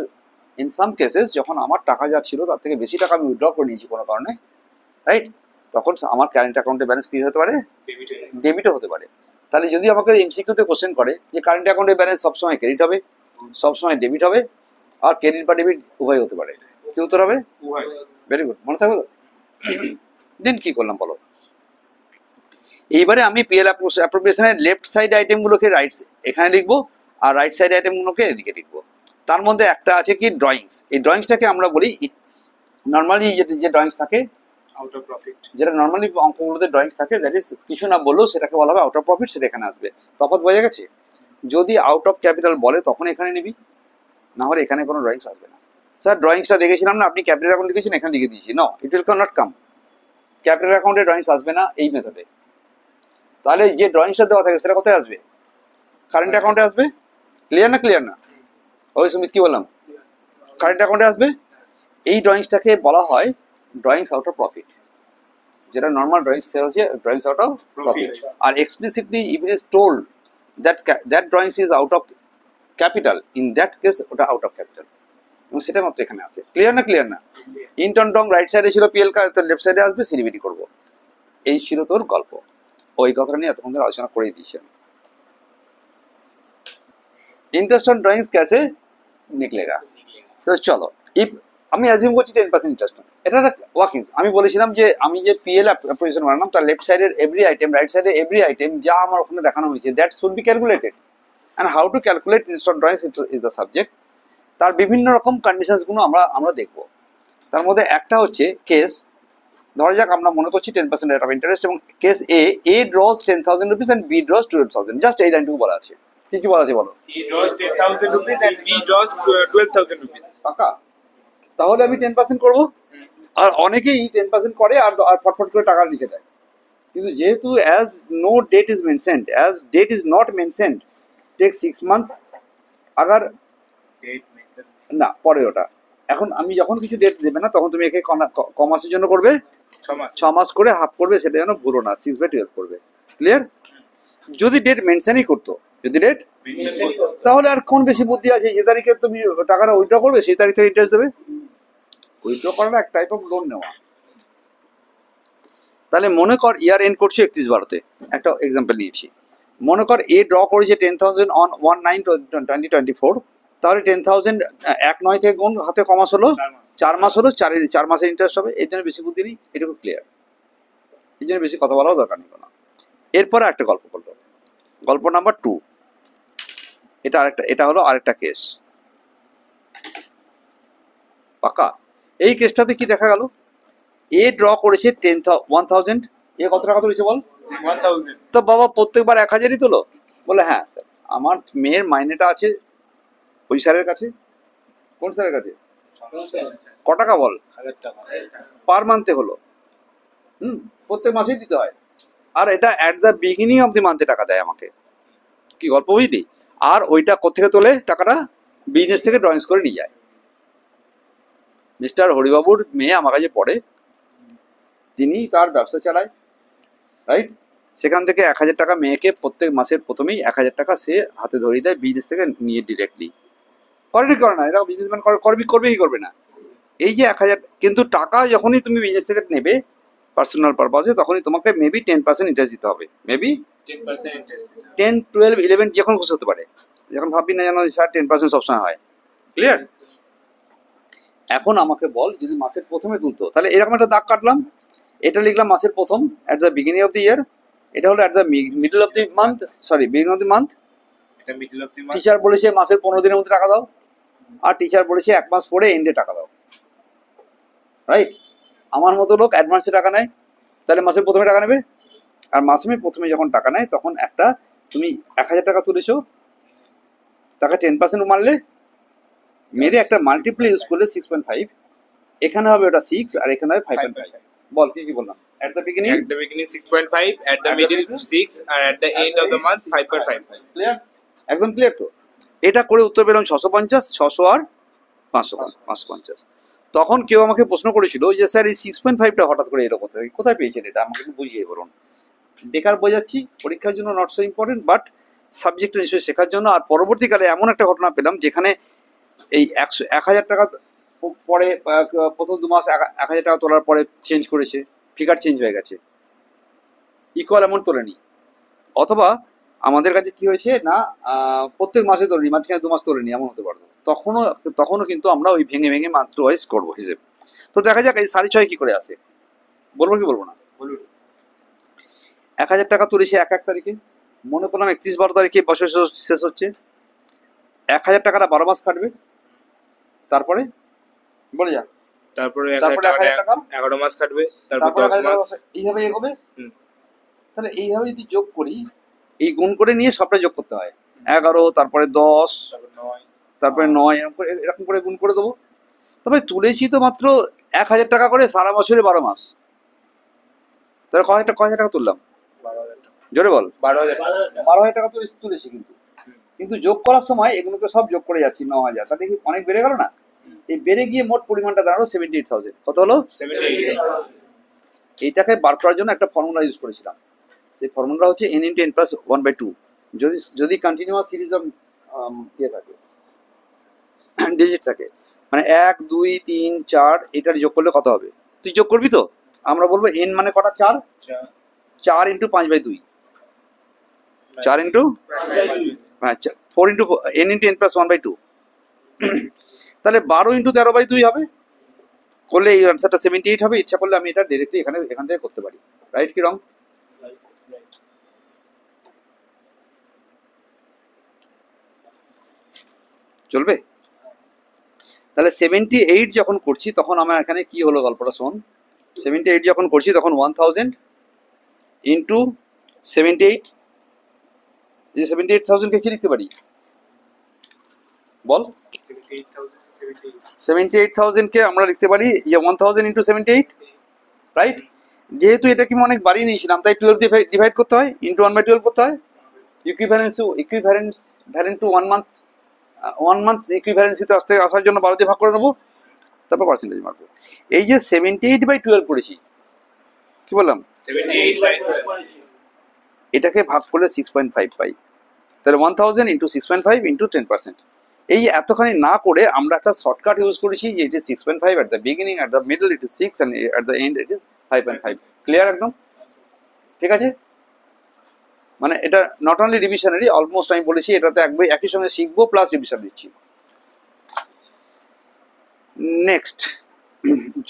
in some cases যখন আমার টাকা যা ছিল তার থেকে বেশি টাকা আমি উইথড্র করে নিয়েছি কোনো কারণে, রাইট, তখন আমার কারেন্ট অ্যাকাউন্টে ব্যালেন্স কি হতে পারে, ডেবিটও হতে পারে। তাহলে যদি আমাকে এমসিকিউতে কোশ্চেন করে যে কারেন্ট অ্যাকাউন্টে ব্যালেন্স সবসময় ক্রেডিট হবে, সবসময় ডেবিট হবে, আর ক্রেডিট বা ডেবিট উভয় হতে পারে, কি উত্তর হবে? ভেরি গুড, মনে থাকবে তো? দেন কি করলাম বলো, এইবারে আমি পিএল অ্যাপ্রোপ্রিয়েশনের লেফট সাইড আইটেমগুলোকে রাইট এখানে লিখবো, আর রাইট সাইড আইটেমগুলোকে এদিকে লিখবো। তার মধ্যে একটা আছে কি ড্রয়িংস। এই ড্রয়িংসটাকে আমরা বলি নর্মালি যে ড্রয়িংস থাকে, আউট অফ প্রফিট। যেটা নর্মালি অঙ্কগুলোতে ড্রয়িংস থাকে, দ্যাট ইজ কিছু না বললেও সেটাকে বলা হবে আউট অফ প্রফিট, সেটা এখানে আসবে। তফাৎ বোঝা গেছে? যদি আউট অফ ক্যাপিটাল বলে তখন এখানে নিবি, না হলে এখানে কোনো ড্রয়িংস আসবে না। স্যার ড্রয়িংসটা দেখেছিলাম না, আপনি ক্যাপিটাল অ্যাকাউন্ট লিখেছেন, এখানে লিখে দিয়েছি, no it will not come. Capital অ্যাকাউন্টে ড্রয়িংস আসবে না এই মেথডে। তাহলে যে ড্রয়িংসটা দেওয়া থাকে সেটা কোথায় আসবে? কারেন্ট অ্যাকাউন্টে আসবে। ক্লিয়ার না? ক্লিয়ার না? ওই সুমিত কি বললাম, কারেন্ট অ্যাকাউন্টে আসবে। এই ড্রয়িংসটাকে বলা হয় ড্রয়িংস আউট অফ প্রফিট, যেটা নর্মাল ড্রয়িংস হচ্ছে ড্রয়িংস আউট অফ প্রফিট। আর explicitly if it is told that drawings is out of capital, in that case ওটা আউট অফ ক্যাপিটাল, এবং সেটা মাত্র এখানে আসে। ক্লিয়ার না? ক্লিয়ার না? ইন্টার্ন টং রাইট সাইডে ছিল, পিএল তো লেফট সাইডে আসবে, সিডিবিডি করবো। এই ছিল তোর গল্প। ওই কথাটা নিয়ে এতক্ষণ ধরে আলোচনা করে দিয়েছি আমি। इंटरेस्ट ऑन ड्राइंग्स कैसे निकलेगा? তো চলো, ইফ আমি অ্যাজিউম করছি 10% ইন্টারেস্ট, এটা একটা ওয়ার্কিংস। আমি বলেছিলাম যে আমি যে পিএল অ্যাপ্লিকেশন বানালাম তার লেফট সাইডের এভরি আইটেম, রাইট সাইডের এভরি আইটেম যা আমার ওখানে দেখানো হয়েছে, that should be calculated, and how to calculate interest on drawings is the subject. তার বিভিন্ন রকম কন্ডিশনসগুলো আমরা দেখব। তার মধ্যে একটা হচ্ছে কেস, ধরা যাক আমরা মনে করছি 10% রেট অফ ইন্টারেস্ট, এবং case A draws 10,000 rupees and B draws 12,000, just এই লাইনটুকু বলা আছে। কি কি বলা আছে বলো? He draws 10,000 rupees and B draws 12,000 rupees. পাকা? তাহলে আমি 10% করব। আর অনেকেই 10% করে আর ফটফট করে টাকা লিখে দেয়, কিন্তু যেহেতু as no date is mentioned, as date is not mentioned, take 6 month. আগার Date mentioned. না পরে ওটা, এখন আমি যখন কিছু ডেট দেবে না তখন তুমি একে কমাসের জন্য করবে 6 months. 6 মাস করে হাফ করবে, সেটা যেন ভুলো না, 6/12 করবে। ক্লিয়ার? যদি ডেট মেনশনই করতো, যদি ডেট, Mentioned. তাহলে আর কোন বেশি বুদ্ধি আছে? যে তারিখে তুমি টাকাটা উইথড্র করবে সেই তারিখ থেকে ইন্টারেস্ট দেবে। উইথড্র করাটা এক টাইপ অফ লোন নেওয়া। তাহলে মনে কর ইয়ার এন্ড করছে 31/12-তে, একটা এক্সাম্পল নিয়েছি। মনে কর এ ড্র করেছে 10,000 অন 1/9/2024, তাহলে 10,000 1/9 থেকে কোন হাতে কমাস হলো 4 মাস হলো, 4 মাসের ইন্টারেস্ট হবে। এর জন্য বেশি বুদ্ধি নেই, এটুকু ক্লিয়ার। এই জন্য বেশি কথা বলারও দরকার নেই কোনো। এরপরে একটা গল্প করলো, গল্প নাম্বার 2। এটা আরেকটা, এটা হলো আরেকটা কেস। পাকা? এই কেসটাতে কি দেখা গেল, এ ড্র করেছে 1,000, এ কত টাকা তুলেছে বল? 1,000. তো বাবা প্রত্যেকবার 1,000-ই তোলো? বলে হ্যাঁ স্যার, আমার মেয়ের মাইনেটা আছে ওই স্যারের কাছে। কোন স্যারের কাছে? ক টাকা বল? 1,000 টাকা। পার মান্থে হলো, প্রত্যেক মাসেই দিতে হয়। আর এটা at the beginning of the মান্থে টাকা দেয় আমাকে। কি গল্প বুঝলি? আর ওইটা কোথেকে তোলে টাকাটা? বিজনেস থেকে ড্রয়িংস করে নিয়ে যায়। মিস্টার হরিবাবুর মেয়ে আমার কাছে পড়ে, তিনি তার ব্যবসা চালায়, রাইট? সেখান থেকে 1,000 টাকা মেয়েকে প্রত্যেক মাসের প্রথমেই 1,000 টাকা সে হাতে ধরিয়ে দেয়, বিজনেস থেকে নিয়ে ডিরেক্টলি। করে না, এরা বিজনেসম্যান করবে কি করবে না? এই যে 1,000, কিন্তু টাকা যখনই তুমি বিজনেস থেকে নেবে পার্সোনাল পারপাসে, তখনই তোমাকে মেবি 10% ইন্টারেস্ট দিতে হবে। Maybe 10% interest. 10, 12, 11 যখন খুশি হতে পারে। যখন ভাববি না যেন স্যার 10% সবসময় হয়। ক্লিয়ার? এখন আমাকে বল, যদি মাসের প্রথমে তুলতো, তাহলে এরকম একটা দাগ কাটলাম, এটা লিখলাম মাসের প্রথম, at the beginning of the year. এটা হলো at the middle of the month, sorry beginning of the month. এটা middle of the month. Teacher বলেছে মাসের 15 দিনের মধ্যে টাকা দাও, আর টিচার বলেছে 1 মাস পরে এন্ডে টাকা দাও, রাইট? আমার মতো লোক অ্যাডভান্সে টাকা নেয়, তাহলে মাসের প্রথমে টাকা নেবে। আর মাসের প্রথমে যখন টাকা নেয় তখন একটা, তুমি 1,000 টাকা তুলেছো, টাকা 10% মারলে, মেরে একটা মাল্টিপ্লাই ইউজ করলে 6.5, এখানে হবে ওটা 6 আর এখানে হবে 5.5। বল কি কি বললাম? At the beginning At the beginning 6.5, at the middle 6, and at the end of the month 5.5. Clear? একদম ক্লিয়ার তো? এটা করে উত্তর পেলাম 650, 600 আর 550। তখন কেউ আমাকে প্রশ্ন করেছিল যে স্যার এই 6.5টা হঠাৎ করে এরকম কোথায় পেয়েছেন, এটা আমাকে একটু বুঝিয়ে বলুন। বেকার বোঝাচ্ছি, পরীক্ষার জন্য নট সো ইম্পর্টেন্ট, বাট সাবজেক্টটা নিশ্চয়ই শেখার জন্য। আর পরবর্তীকালে এমন একটা ঘটনা পেলাম যেখানে এই 1,000 টাকা পরে প্রথম 2 মাস 1,000 টাকা তোলার পরে চেঞ্জ করেছে, ফিগার চেঞ্জ হয়ে গেছে, ইকুয়াল অ্যামাউন্ট তোলেনি। অথবা আমাদের কাছে কি হয়েছে না, প্রত্যেক মাসে তোলেনি, মাঝখানে 2 মাস তোলেনি, এমন হতে পারতো। তখনও কিন্তু আমরা ওই ভেঙে ভেঙে মান্থ ওয়াইজ করবো হিসেব। তো দেখা যাক এই 6.5 কি করে আসে, বলবো কি বলবো না? 1,000 টাকা তুলেছি 1 তারিখে, মনে করলাম 31/12 তারিখে বছর শেষ হচ্ছে। 1,000 টাকাটা 12 মাস কাটবে, তারপরে বলে যা, তারপরে তারপরে 1,000 টাকা 11 মাস কাটবে, তারপর তারপরে 10 মাস। এইভাবে এগোবে। হুম। তাহলে এইভাবে যদি যোগ করি, এই গুণ করে নিয়ে সবটা যোগ করতে হয়। 11, তারপরে 10, তারপরে 9, এরকম করে গুণ করে দেবো। তবে তুলেছি তো মাত্র 1,000 টাকা করে সারা বছরে 12 মাস। তাহলে কয় হাজার টাকা তুললাম? 12,000 টাকা। জোরে বল। 12,000 টাকা। 12,000 টাকা তুলেছি কিন্তু যোগ করার সময় এগুলোকে সব যোগ করে যাচ্ছি 9,000, তাতে কি অনেক বেড়ে গেল না? এই বেড়ে গিয়ে মোট পরিমাণটা দাঁড়ালো 78,000। কত হলো? 78,000। এইটাকে বার করার জন্য একটা ফর্মুলা ইউজ করেছিলাম। সেই ফর্মুলা হচ্ছে n × n + 1/2। যদি কন্টিনিউয়াস সিরিজ অফ ইয়ে থাকে, ডিজিট থাকে, মানে 1, 2, 3, 4, এটার যোগ করলে কত হবে? তুই যোগ করবি তো? আমরা বলবো n মানে কটা? 4। 4 × 5/2, 4 × 4 × n × n + 1/2। তাহলে 12 × 13/2 হবে, করলে এই আনসারটা 78 হবে। ইচ্ছা করলে আমি এটা ডিরেক্টলি এখান থেকে করতে পারি। রাইট কি রং? চলবে? তাহলে 78 যখন করছি তখন আমার এখানে কি হলো গল্পটা শোন। 78 যখন করছি তখন 1000 ইন্টু 78, এই 78,000 কে কি লিখতে পারি বল? 78,000 কে আমরা লিখতে পারি যে 1000 ইন্টু 78, রাইট? যেহেতু এটা কি অনেক বাড়িয়ে নিয়েছিলাম, তাই 12 দিয়ে ডিভাইড করতে হয়, ইন্টু 1/12 করতে হয়। ভ্যারেন্ট টু 1 মান্থ, 1 মান্থ ইকুইভ্যালেন্সিতে আসার জন্য 12 দিয়ে ভাগ করে দেবো, তারপর পার্সেন্টেজ মারবো। এই যে 78/12 করেছি, কি বললাম? 78/12। এটাকে ভাগ করলে 6.5 পাই। তাহলে 1000 ইন্টু 6.5 ইন্টু 10%। এই এতখানি না করে আমরা একটা শর্টকাট ইউজ করেছি যে it is 6.5 at the beginning, at the middle it is 6, and at the end it is 5.5। Clear একদম? ঠিক আছে? মানে এটা নট অনলি রিভিশনারি, অলমোস্ট আমি বলেছি এটাতে একই সঙ্গে শিখবো প্লাস রিভিশন দিচ্ছি। নেক্সট,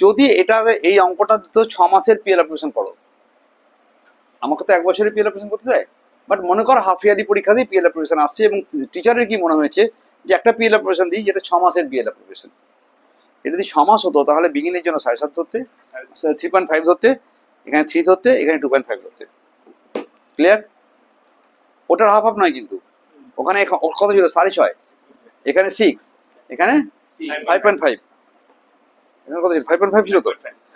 যদি এটা এই অঙ্কটা তো 6 মাসের পিএল অপারেশন করো, আমাকে তো 1 বছরের পিএল অপারেশন করতে দেয়, বাট মনে কর হাফ ইয়ারলি পরীক্ষা দিয়ে পিএল অপারেশন আসছে এবং টিচারের কি মনে হয়েছে যে একটা পিএল অপারেশন দিই যেটা 6 মাসের পিএল অপারেশন। এটা যদি 6 মাস হতো তাহলে বিগিনের জন্য 7.5 ধরতে, 3.5 ধরতে, এখানে 3 ধরতে, এখানে 2.5 ধরতে। ক্লিয়ার? ওটার হাফ হাফ নয় কিন্তু, ওখানে কত ছিল? 6.5, এখানে 6, এখানে 5.5, এখানে কত ছিল? 5.5 ছিল তো,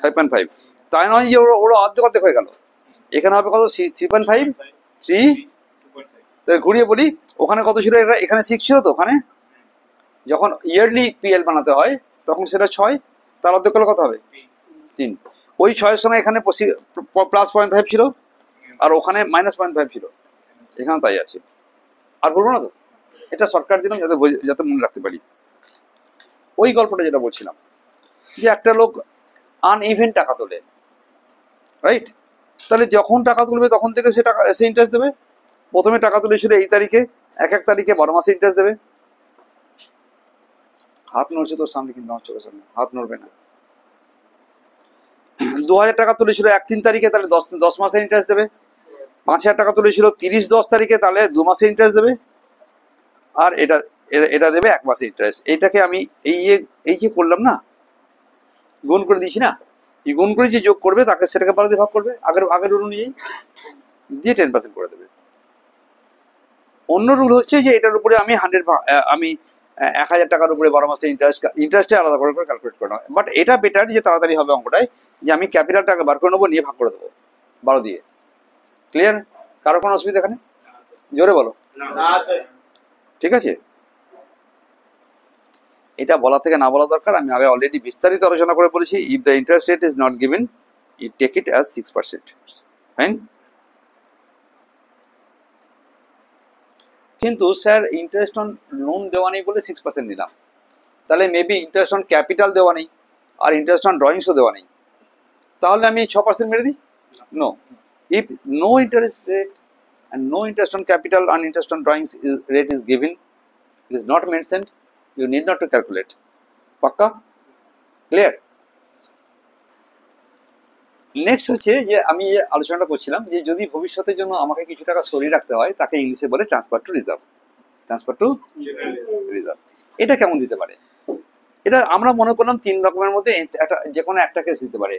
5.5। তাই নয় যে ওরা অর্ধেক হয়ে গেল। এখানে হবে কত? 3.5, 3। ঘুরিয়ে বলি, ওখানে কত ছিল? এখানে 6 ছিল তো, ওখানে যখন ইয়ারলি পিএল বানাতে হয় তখন সেটা 6, তার অর্ধেক করলে কত হবে? 3। ওই 6-এর সঙ্গে এখানে প্লাস 0.5 ছিল, আর ওখানে -0.5 ছিল, এখানে তাই আছে। আর বলবো না তো, এটা শর্টকাট দিলাম যাতে মনে রাখতে পারি। ওই গল্পটা যেটা বলছিলাম, যে একটা লোক আনইভেন টাকা তোলে, রাইট? তাহলে যখন টাকা তুলবে তখন থেকে সে ইন্টারেস্ট দেবে। প্রথমে টাকা তুলেছিল এই তারিখে, 1 তারিখে 12 মাসে ইন্টারেস্ট দেবে। হাত নড়ছে তোর সামনে, কিন্তু আমার চোখের সামনে হাত নড়বে না। 2,000 টাকা তুলেছিল 1-3 তারিখে, তাহলে 10 মাসের ইন্টারেস্ট দেবে। 5,000 টাকা তুলেছিল 30-10 তারিখে, তাহলে 2 মাসের ইন্টারেস্ট দেবে। আর এটা দেবে 1 মাসের ইন্টারেস্ট। এইটাকে আমি এই যে করলাম না, গুণ করে দিয়েছি না, এই গুণ করে যে যোগ করবে তাকে সেটাকে 12 দিয়ে ভাগ করবে, আগের রুল অনুযায়ী দিয়ে 10% করে দেবে। অন্য রুল হচ্ছে যে এটার উপরে আমি 1,000 টাকার উপরে 12 মাসের ইন্টারেস্টে আলাদা করে ক্যালকুলেট করে নেওয়া। বাট এটা বেটার যে তাড়াতাড়ি হবে অঙ্কটায়, যে আমি ক্যাপিটাল টাকা বার করে নেবো, নিয়ে ভাগ করে দেবো 12 দিয়ে। ক্লিয়ার? কারো কোনো অসুবিধা এখানে? জোরে বলো। ঠিক আছে? এটা বলা থেকে না বলা দরকার, আমি আগে অলরেডি বিস্তারিত আলোচনা করে বলেছি। If the interest rate is not given, you take it as 6%, fine. কিন্তু স্যার ইন্টারেস্ট অন লোন দেওয়া নেই বলে 6% নিলাম, তাহলে মেবি ইন্টারেস্ট অন ক্যাপিটাল দেওয়া নেই আর ইন্টারেস্ট অন ড্রয়িংসও দেওয়া নেই, তাহলে আমি 6% মেরে দিই? No, if no interest rate and no interest on capital and interest on drawings rate is given, it is not mentioned, you need not to calculate. পাক্কা? Clear? Next হচ্ছে যে আমি যে আলোচনাটা করছিলাম যে যদি ভবিষ্যতের জন্য আমাকে কিছু টাকা সরিয়ে রাখতে হয় তাকে ইংলিশে বলে transfer to reserve. Transfer to reserve. এটা কেমন দিতে পারে? এটা আমরা মনে করলাম 3 রকমের মধ্যে একটা, যে কোনো একটা কেস দিতে পারে।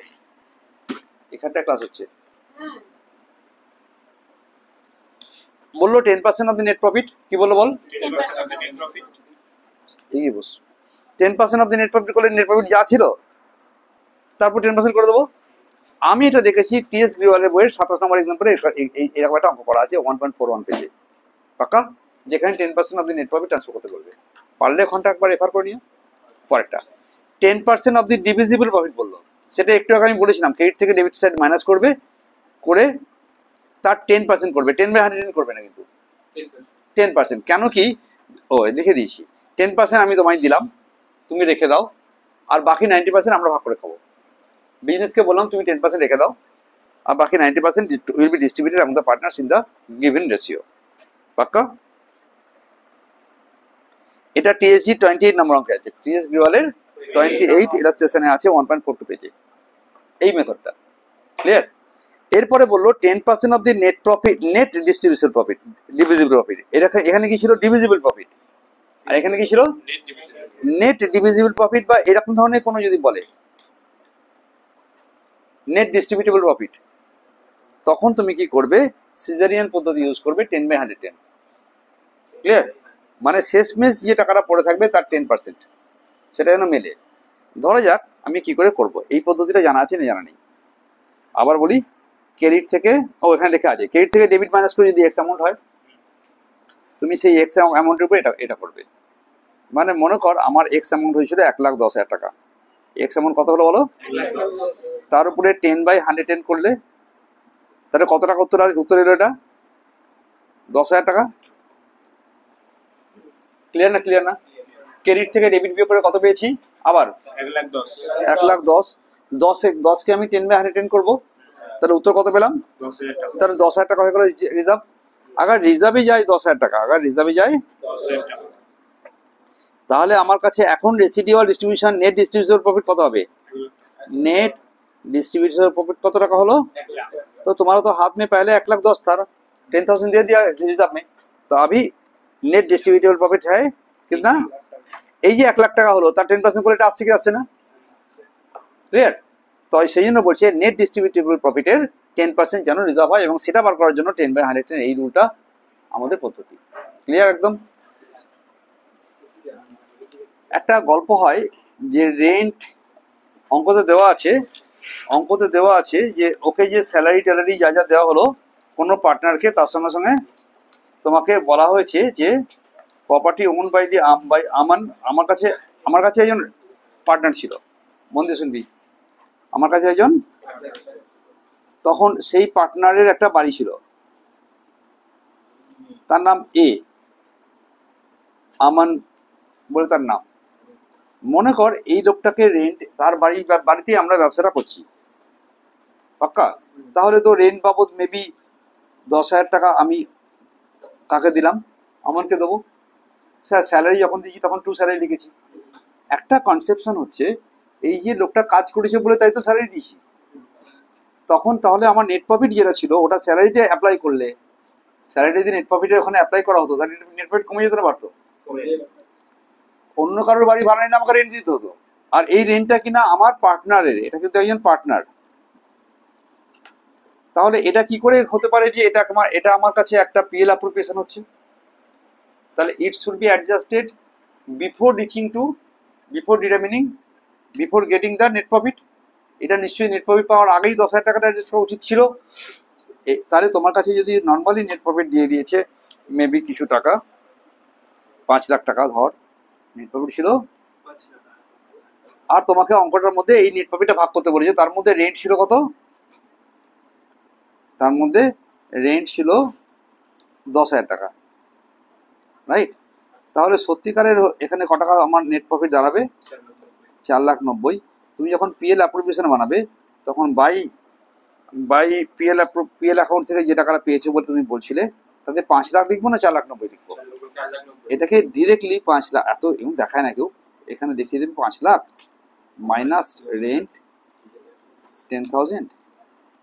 এখানটা ক্লাস হচ্ছে, বললো 10% অফ দ্য নেট প্রফিট। কি বললো বল? 10% of the net profit. এই বস 10% অফ দ্য নেট প্রফিট করলে নেট প্রফিট যা ছিল তারপর 10% করে দেবো। আমি এটা দেখেছি টিএস গ্রিওয়ালের বইয়ের 27 নম্বর এক্সাম্পলে এরকম একটা অঙ্ক করা আছে 1.41 পেজে, পাক্কা, যেখানে 10% of the net profit transfer করতে বলবে। পারলে এখনটা একবার রেফার করে নিও। পরেরটা 10% অফ দি ডিভিজিবল প্রফিট বললো, সেটা একটু আগে আমি বলেছিলাম ক্রেডিট থেকে ডেবিট সাইড মাইনাস করবে, করে তার 10% করবে, 10/110 করবে না কিন্তু 10%। কেন কি? ও লিখে দিয়েছি 10% আমি তোমায় দিলাম, তুমি রেখে দাও, আর বাকি 90% আমরা ভাগ করে খাবো। বিজনেসকে বললাম তুমি 10% রেখে দাও, আর বাকি 90% will be distributed among the partners in the given ratio. পাক্কা? এটা টিএসজি 28 নম্বর অঙ্কে আছে, টিএস গ্রিওয়ালের 28 ইলাস্ট্রেশনে আছে 1.42 পেজে এই মেথডটা। ক্লিয়ার? এরপরে বললো 10% of the net profit, net distribution profit, divisible profit. এখানে কি ছিল? Divisible profit. আর এখানে কি ছিল? Net division. Net divisible profit, বা এরকম ধরনের কোনো যদি বলে নেট ডিস্ট্রিবিউটেবল প্রফিট, তখন তুমি কি করবে? সিজারিয়ান পদ্ধতি ইউজ করবে 10/110। ক্লিয়ার? মানে শেষমেশ যে টাকাটা পড়ে থাকবে তার 10% সেটা যেন মেলে। ধরা যাক আমি কি করে করব, এই পদ্ধতিটা জানা আছে না জানা নেই? আবার বলি, ক্রেডিট থেকে, ও এখানে লেখা আছে ক্রেডিট থেকে ডেবিট মাইনাস করে যদি এক্স অ্যামাউন্ট হয়, তুমি সেই এক্স অ্যামাউন্টের উপর এটা করবে। মানে মনে কর আমার এক্স অ্যামাউন্ট হয়েছিল 1,10,000 টাকা। এক্স অ্যামাউন্ট কত হলো বলো? তার উপরে 10/110 করলে তাহলে কত টাকা উত্তর এলো? এটা 10,000 টাকা। ক্লিয়ার না? ক্লিয়ার না? ক্রেডিট থেকে ডেবিট বিয়োগ করে কত পেয়েছি? আবার 1,10,000. 1,10,000। 10কে আমি 10/110 করবো, তাহলে উত্তর কত পেলাম? 10,000 টাকা. তাহলে 10,000 টাকা হয়ে গেল রিজার্ভ। আবার রিজার্ভে যায় 10,000 টাকা, আবার রিজার্ভে যায়, 10,000 টাকা. তাহলে আমার কাছে এখন residual distribution, net distribution profit কত হবে? নেট ডিস্ট্রিবিউশন প্রফিট কত টাকা হলো? 1,00,000. तो तुम्हारा तो हाथ में पहले 1,10,000 था, 10,000 दे दिया रिजर्व में, तो अभी नेट डिस्ट्रीब्यूटेबल प्रॉफिट है कितना? এই যে 1,00,000 টাকা হলো তার 10% করে এটা আসছে কি আসছে না? ক্লিয়ার? তো সেই জন্য বলছে নেট ডিস্ট্রিবিউটেবল প্রফিটের 10% যেন রিজার্ভ হয়, এবং সেটা বার করার জন্য 10/110 এই রুলটা আমাদের পদ্ধতি। ক্লিয়ার একদম? একটা গল্প হয় যে রেন্ট অঙ্কতে দেওয়া আছে যে ওকে যে স্যালারি ট্যালারি যা যা দেওয়া হলো কোনো পার্টনারকে, তার সঙ্গে সঙ্গে তোমাকে বলা হয়েছে যে প্রপার্টি ওন বাই দি আমান। আমার কাছে একজন পার্টনার ছিল, মন দিয়ে শুনবি, আমার কাছে একজন, তখন সেই পার্টনারের একটা বাড়ি ছিল, তার নাম এ, আমান বলে তার নাম। মনে কর এই লোকটাকে রেন্ট, তার বাড়িতে আমরা ব্যবসাটা করছি, পাক্কা? তাহলে তো রেন্ট বাবদ মেবি 10,000 টাকা আমি কাকে দিলাম? আমানকে দেবো। স্যার স্যালারি যখন দিয়েছি তখন 2 স্যালারি লিখেছি। একটা কনসেপশন হচ্ছে এই যে লোকটা কাজ করেছে বলে তাই তো স্যালারি দিয়েছি, তখন তাহলে আমার নেট প্রফিট যেটা ছিল ওটা স্যালারিতে অ্যাপ্লাই করলে, স্যালারি যদি নেট প্রফিটের ওখানে অ্যাপ্লাই করা হতো তাহলে নেট প্রফিট কমে যেতে না পারতো? অন্য কারোর বাড়ি ভাড়া নিলে আমাকে রেন্ট দিতে হতো, আর এই রেন্টটা কিনা আমার পার্টনারের, এটা কিন্তু একজন পার্টনার। তাহলে এটা কি করে হতে পারে যে এটা আমার কাছে একটা পিএল অ্যাপ্রোপ্রিয়েশন হচ্ছে? তাহলে it should be adjusted before getting the net profit. এটা নিশ্চয়ই নেট প্রফিট পাওয়ার আগেই 10,000 টাকাটা অ্যাডজাস্ট করা উচিত ছিল। তাহলে তোমার কাছে যদি নর্মালি নেট প্রফিট দিয়ে দিয়েছে মেবি কিছু টাকা, 5 লাখ টাকা ধর নেট প্রফিট ছিল, আর তোমাকে অঙ্কটার মধ্যে এই নেট প্রফিটটা ভাগ করতে বলেছে, তার মধ্যে রেন্ট ছিল কত? তার মধ্যে রেন্ট ছিল 10,000 টাকা, রাইট? তাহলে সত্যিকারের এখানে ক টাকা আমার নেট প্রফিট দাঁড়াবে? 4,90,000। তুমি যখন পিএল অ্যাপ্রোপ্রিয়েশন বানাবে তখন বাই পিএল অ্যাকাউন্ট থেকে যে টাকাটা পেয়েছে বলে তুমি বলছিলে, তাতে 5 লাখ লিখবো না 4,90,000 লিখবো? এটাকে ডিরেক্টলি 5 লাখ, এত এমন দেখায় না কেউ, এখানে দেখিয়ে দেবে 5 লাখ মাইনাস রেন্ট 10,000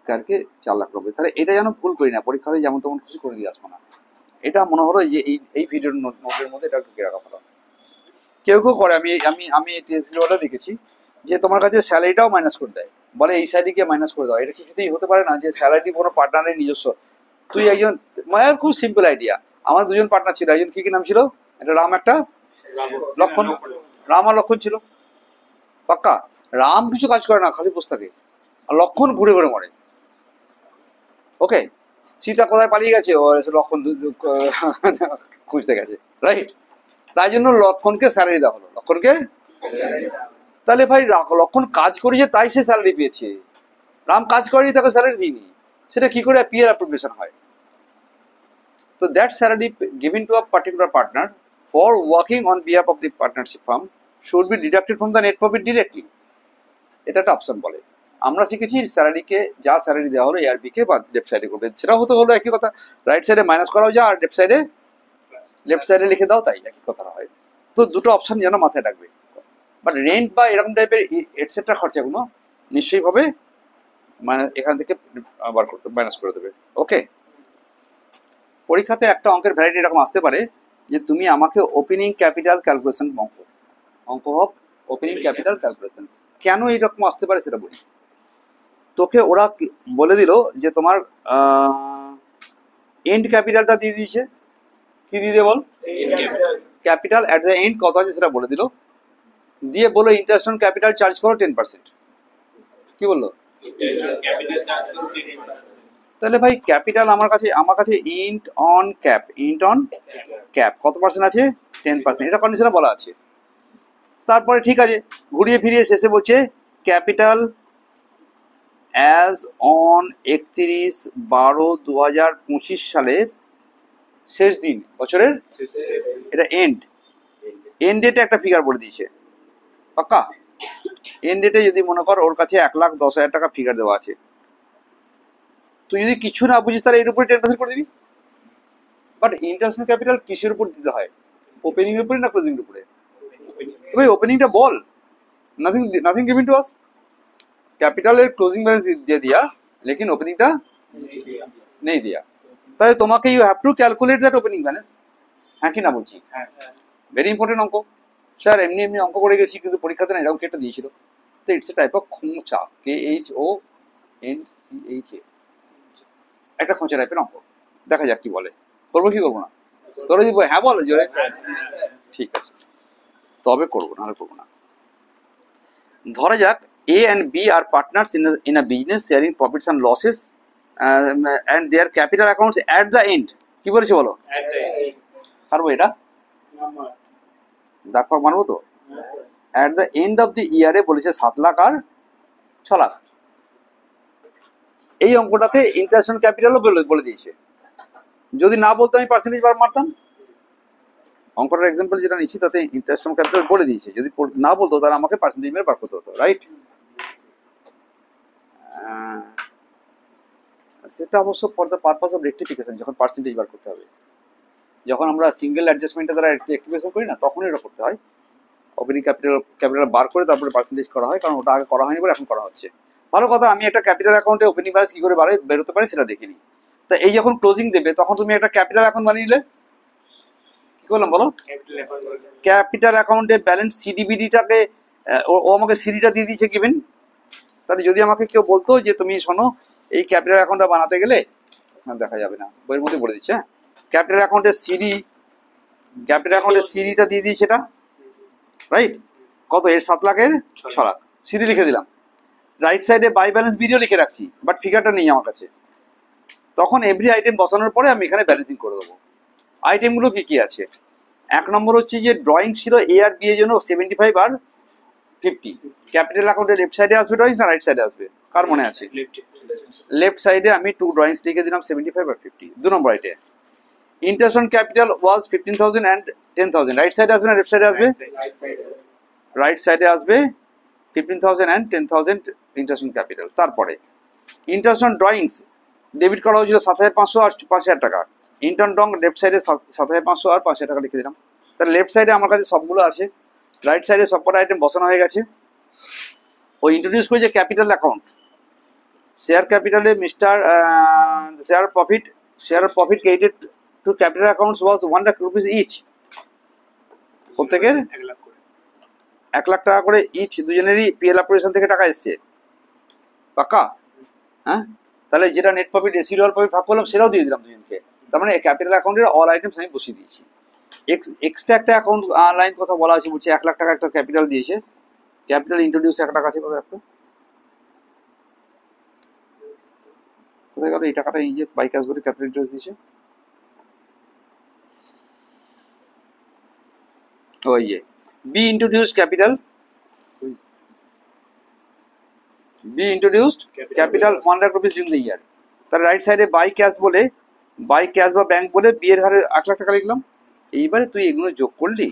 কারকে 4,90,000। তাহলে এটা যেন ভুল করি না, পরীক্ষা হলে যেমন তেমন খুশি করে দিয়ে আসবো না। এটা মনে হলো যে এই ভিডিওর নোটের মধ্যে এটা ঢুকিয়ে রাখা ভালো। কেউ কেউ করে, আমি আমি আমি টেস্টগুলোটা দেখেছি যে তোমার কাছে স্যালারিটাও মাইনাস করে দেয়, বলে এই সাইডে গিয়ে মাইনাস করে দাও। এটা কিছুতেই হতে পারে না যে স্যালারি কোনো পার্টনারের নিজস্ব। তুই একজন, মায়ের খুব সিম্পল আইডিয়া, আমার দুজন পার্টনার ছিল, একজন কি কি নাম ছিল? একটা রাম, একটা লক্ষণ। রাম আর লক্ষণ ছিল, পাক্কা। রাম কিছু কাজ করে না, খালি বসে থাকে, আর লক্ষণ ঘুরে ঘুরে মরে। ওকে, সীতা কোথায় পালিয়ে গেছে, ও লক্ষণ খুঁজতে গেছে, রাইট? তাই জন্য লক্ষণকে স্যালারি দেওয়া হলো, লক্ষণকে। তাহলে ভাই লক্ষণ কাজ করেছে তাই সে স্যালারি পেয়েছে, রাম কাজ করেনি তাকে স্যালারি দিইনি, সেটা কি করে পিয়ার অ্যাপ্রোপ্রিয়েশন হয়? তো that salary given to a particular partner for working on behalf of the partnership firm should be deducted from the net profit directly. এটা একটা অপশন বলে। আমরা শিখেছি স্যালারিকে, যা স্যালারি দেওয়া হলো এআরবি কে বা লেফট সাইডে করবে, সেটা হতে হলো একই কথা। রাইট সাইডে মাইনাস করাও যায় আর লেফট সাইডে লিখে দাও, তাই একই কথা হয়। তো দুটো অপশন যেন মাথায় রাখবে। বাট রেন্ট বা এরকম টাইপের এটসেট্রা খরচাগুলো নিশ্চয়ই ভাবে মানে এখান থেকে বার করতে মাইনাস করে দেবে। ওকে, পরীক্ষাতে একটা অঙ্কের ভ্যারাইটি এরকম আসতে পারে যে তুমি আমাকে ওপেনিং ক্যাপিটাল ক্যালকুলেশন অঙ্ক হোক ওপেনিং ক্যাপিটাল ক্যালকুলেশন, কেন এইরকম আসতে পারে সেটা বলি। তোকে ওরা বলে দিল যে তোমার এন্ড ক্যাপিটালটা দিয়ে দিয়েছে, কি দিয়ে বল? ক্যাপিটাল অ্যাট দ্য এন্ড কত আছে সেটা বলে দিল, দিয়ে বলো ইন্টারেস্ট অন ক্যাপিটাল চার্জ করো 10%। কি বললো? তাহলে ভাই ক্যাপিটাল আমার কাছে ইন্ট অন ক্যাপ কত পার্সেন্ট আছে? 10%। এটা কন্ডিশনে বলা আছে। তারপরে ঠিক আছে, ঘুরিয়ে ফিরিয়ে শেষে বলছে ক্যাপিটাল অ্যাজ অন 31/12/2025 সালের শেষ দিন, বছরের এটা এন্ড ডেটে একটা ফিগার বলে দিয়েছে, পাক্কা। এন্ড ডেটে যদি মনে কর ওর কাছে 1,10,000 টাকা ফিগার দেওয়া আছে, তুই যদি কিছু না বুঝিস তাহলে এর উপরে 10% করে দিবি। বাট ইন্টারন্যাশনাল ক্যাপিটাল কিসের উপর দিতে হয়? ওপেনিং এর উপরে না ক্লোজিং এর উপরে? ভাই ওপেনিংটা বল, নাথিং গিভেন টু আস। ক্যাপিটালের ক্লোজিং ব্যালেন্স দিয়ে দিয়া, লেকিন ওপেনিংটা নেই দিয়া। তাহলে তোমাকে you have to calculate that opening balance. হ্যাঁ কি না বলছি? ভেরি ইম্পর্টেন্ট অঙ্ক। স্যার এমনি এমনি অঙ্ক করে গেছি কিন্তু পরীক্ষাতে না এরকম কেটে দিয়েছিল। তো ইটস এ টাইপ অফ খোঁচা, KHONCHA, একটা খোঁচা টাইপের অঙ্ক। দেখা যাক কি বলে, করবো কি করবো না? তোরা যদি হ্যাঁ বলো জোরে, ঠিক আছে তবে করবো, নাহলে করবো না। ধরা যাক A and B are partners in a business sharing profits and losses and their capital accounts at the end। কি বলেছে বলো? পারবো এটা? দাগ পাক মানবো তো? at the end of the year এ বলেছে 7 লাখ আর 6 লাখ। এই অঙ্কটাতে ইন্টারেস্ট অন ক্যাপিটালও বলে দিয়েছে। যদি না বলতো আমি পার্সেন্টেজ বার মারতাম। অঙ্কটার এক্সাম্পল যেটা নিচ্ছি তাতে ইন্টারেস্ট অন ক্যাপিটাল বলে দিয়েছে, যদি না বলতো তাহলে আমাকে পার্সেন্টেজ মেরে বার করতে হতো, রাইট? সেটা অবশ্য for the purpose of rectification, যখন পার্সেন্টেজ বার করতে হবে, যখন আমরা সিঙ্গেল অ্যাডজাস্টমেন্টের দ্বারা রেক্টিফিকেশন করি না, তখন এটা করতে হয়। ওপেনিং ক্যাপিটাল বার করে তারপরে পার্সেন্টেজ করা হয়, কারণ ওটা আগে করা হয়নি বলে এখন করা হচ্ছে। ভালো কথা, আমি একটা ক্যাপিটাল অ্যাকাউন্টে ওপেনিং ব্যালেন্স কি করে বেরোতে পারে সেটা দেখিনি। তা এই যখন ক্লোজিং দেবে তখন তুমি একটা ক্যাপিটাল অ্যাকাউন্ট বানিয়ে নিলে, কি করলাম বলো? ক্যাপিটাল অ্যাকাউন্টে ব্যালেন্স সিডিবিডিটাকে ও আমাকে সিডিটা দিয়ে দিয়েছে গিভেন। তাহলে যদি আমাকে কেউ বলতো যে তুমি শোনো এই ক্যাপিটাল অ্যাকাউন্টটা বানাতে গেলে, দেখা যাবে না, বইয়ের মধ্যে বলে দিচ্ছে, হ্যাঁ ক্যাপিটাল অ্যাকাউন্টের সিডিটা দিয়ে দিয়েছে এটা, রাইট? কত? এর 7 লাখের 6 লাখ, সিডি লিখে দিলাম। রাইট সাইডে বাই ব্যালেন্স বিডিও লিখে রাখছি, বাট ফিগারটা নেই আমার কাছে। তখন এভরি আইটেম বসানোর পরে আমি এখানে ব্যালেন্সিং করে দেবো। আইটেমগুলো কি কি আছে? 1 নম্বর হচ্ছে যে ড্রয়িং ছিল A আর B এর জন্য 75 আর 50 ক্যাপিটাল অ্যাকাউন্টে লেফট সাইডে আসবে ড্রয়িংস না রাইট সাইডে আসবে কার মনে আছে লেফট সাইডে আমি 2 ড্রয়িংস লিখে দিলাম 75 আর 50 2 নম্বর আইটে interest on capital was 15000 and 10000 right সাইডে আসবে না লেফট সাইডে আসবে রাইট সাইডে আসবে 15000 and 10000 ইন্টারেস্ট অন ক্যাপিটাল তারপরে ইন্টারেস্ট অন ড্রয়িংস ডেবিট করা হয়েছিল 7500 আর 5000 টাকা ইন্টার্ন ডং লেফট সাইডে 7500 আর 5000 টাকা লিখে দিলাম তাহলে লেফট সাইডে আমার কাছে সবগুলো আছে রাইট সাইডে সবকটা আইটেম বসানো হয়ে গেছে ও ইন্ট্রোডিউস করেছে ক্যাপিটাল অ্যাকাউন্ট শেয়ার ক্যাপিটালে mister share profit credited to capital accounts was 1 lakh rupees each প্রত্যেকের 1 লাখ টাকা করে ইচ দুজনেরই পিএল অপারেশন থেকে টাকা এসছে পাক্কা হ্যাঁ তাহলে যেটা নেট প্রফিট রেসিডুয়াল প্রফিট ভাগ করলাম সেটাও দিয়ে দিলাম দুজনকে তার মানে ক্যাপিটাল অ্যাকাউন্টের অল আইটেমস আমি বসিয়ে দিয়েছি এক্সট্রা একটা অ্যাকাউন্ট লাইন কথা বলা আছে বলছে 1 লাখ টাকা একটা ক্যাপিটাল দিয়েছে ক্যাপিটাল ইন্ট্রোডিউস 1 টাকা আছে কত একটা কোথায় গেল এই টাকাটা এই যে বাই ক্যাশ বলে ক্যাপিটাল ইন্ট্রোডিউস দিয়েছে ওই যে B introduce capital B introduced capital 1 lakh rupees during the year তার রাইট সাইডে বাই ক্যাশ বলে বাই ক্যাশ বা ব্যাংক বলে বি এর হারে 1 লাখ টাকা লিখলাম এইবারে তুই এগুলো যোগ করলি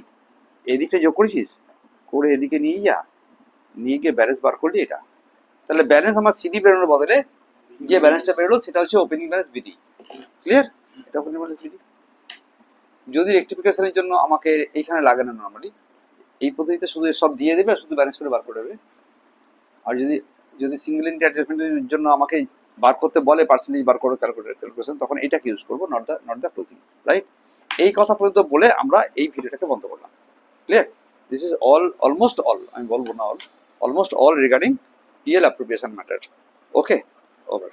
এদিকটা যোগ করেছিস করে এদিকে নিয়ে যা নিয়ে গিয়ে ব্যালেন্স বার করলি এটা তাহলে ব্যালেন্স আমার সিডি বেরোনোর বদলে যে ব্যালেন্সটা বেরোলো সেটা হচ্ছে ওপেনিং ব্যালেন্স বিডি ক্লিয়ার এটা ওপেনিং ব্যালেন্স বিডি যদি রেক্টিফিকেশনের জন্য আমাকে এইখানে লাগে না নর্মালি এই পদ্ধতিতে শুধু সব দিয়ে দেবে শুধু ব্যালেন্স করে বার করে দেবে আর যদি সিঙ্গেল এন্ট্রি অ্যাডজাস্টমেন্টের জন্য আমাকে বার করতে বলে পার্সেন্টেজ বার করে ক্যালকুলেশন তখন এটাকে ইউজ করবো নট দ্য ক্লোজিং রাইট এই কথা পর্যন্ত বলে আমরা এই ভিডিওটাকে বন্ধ করলাম clear this is almost all আমি বলবো না almost all regarding PL appropriation matter okay over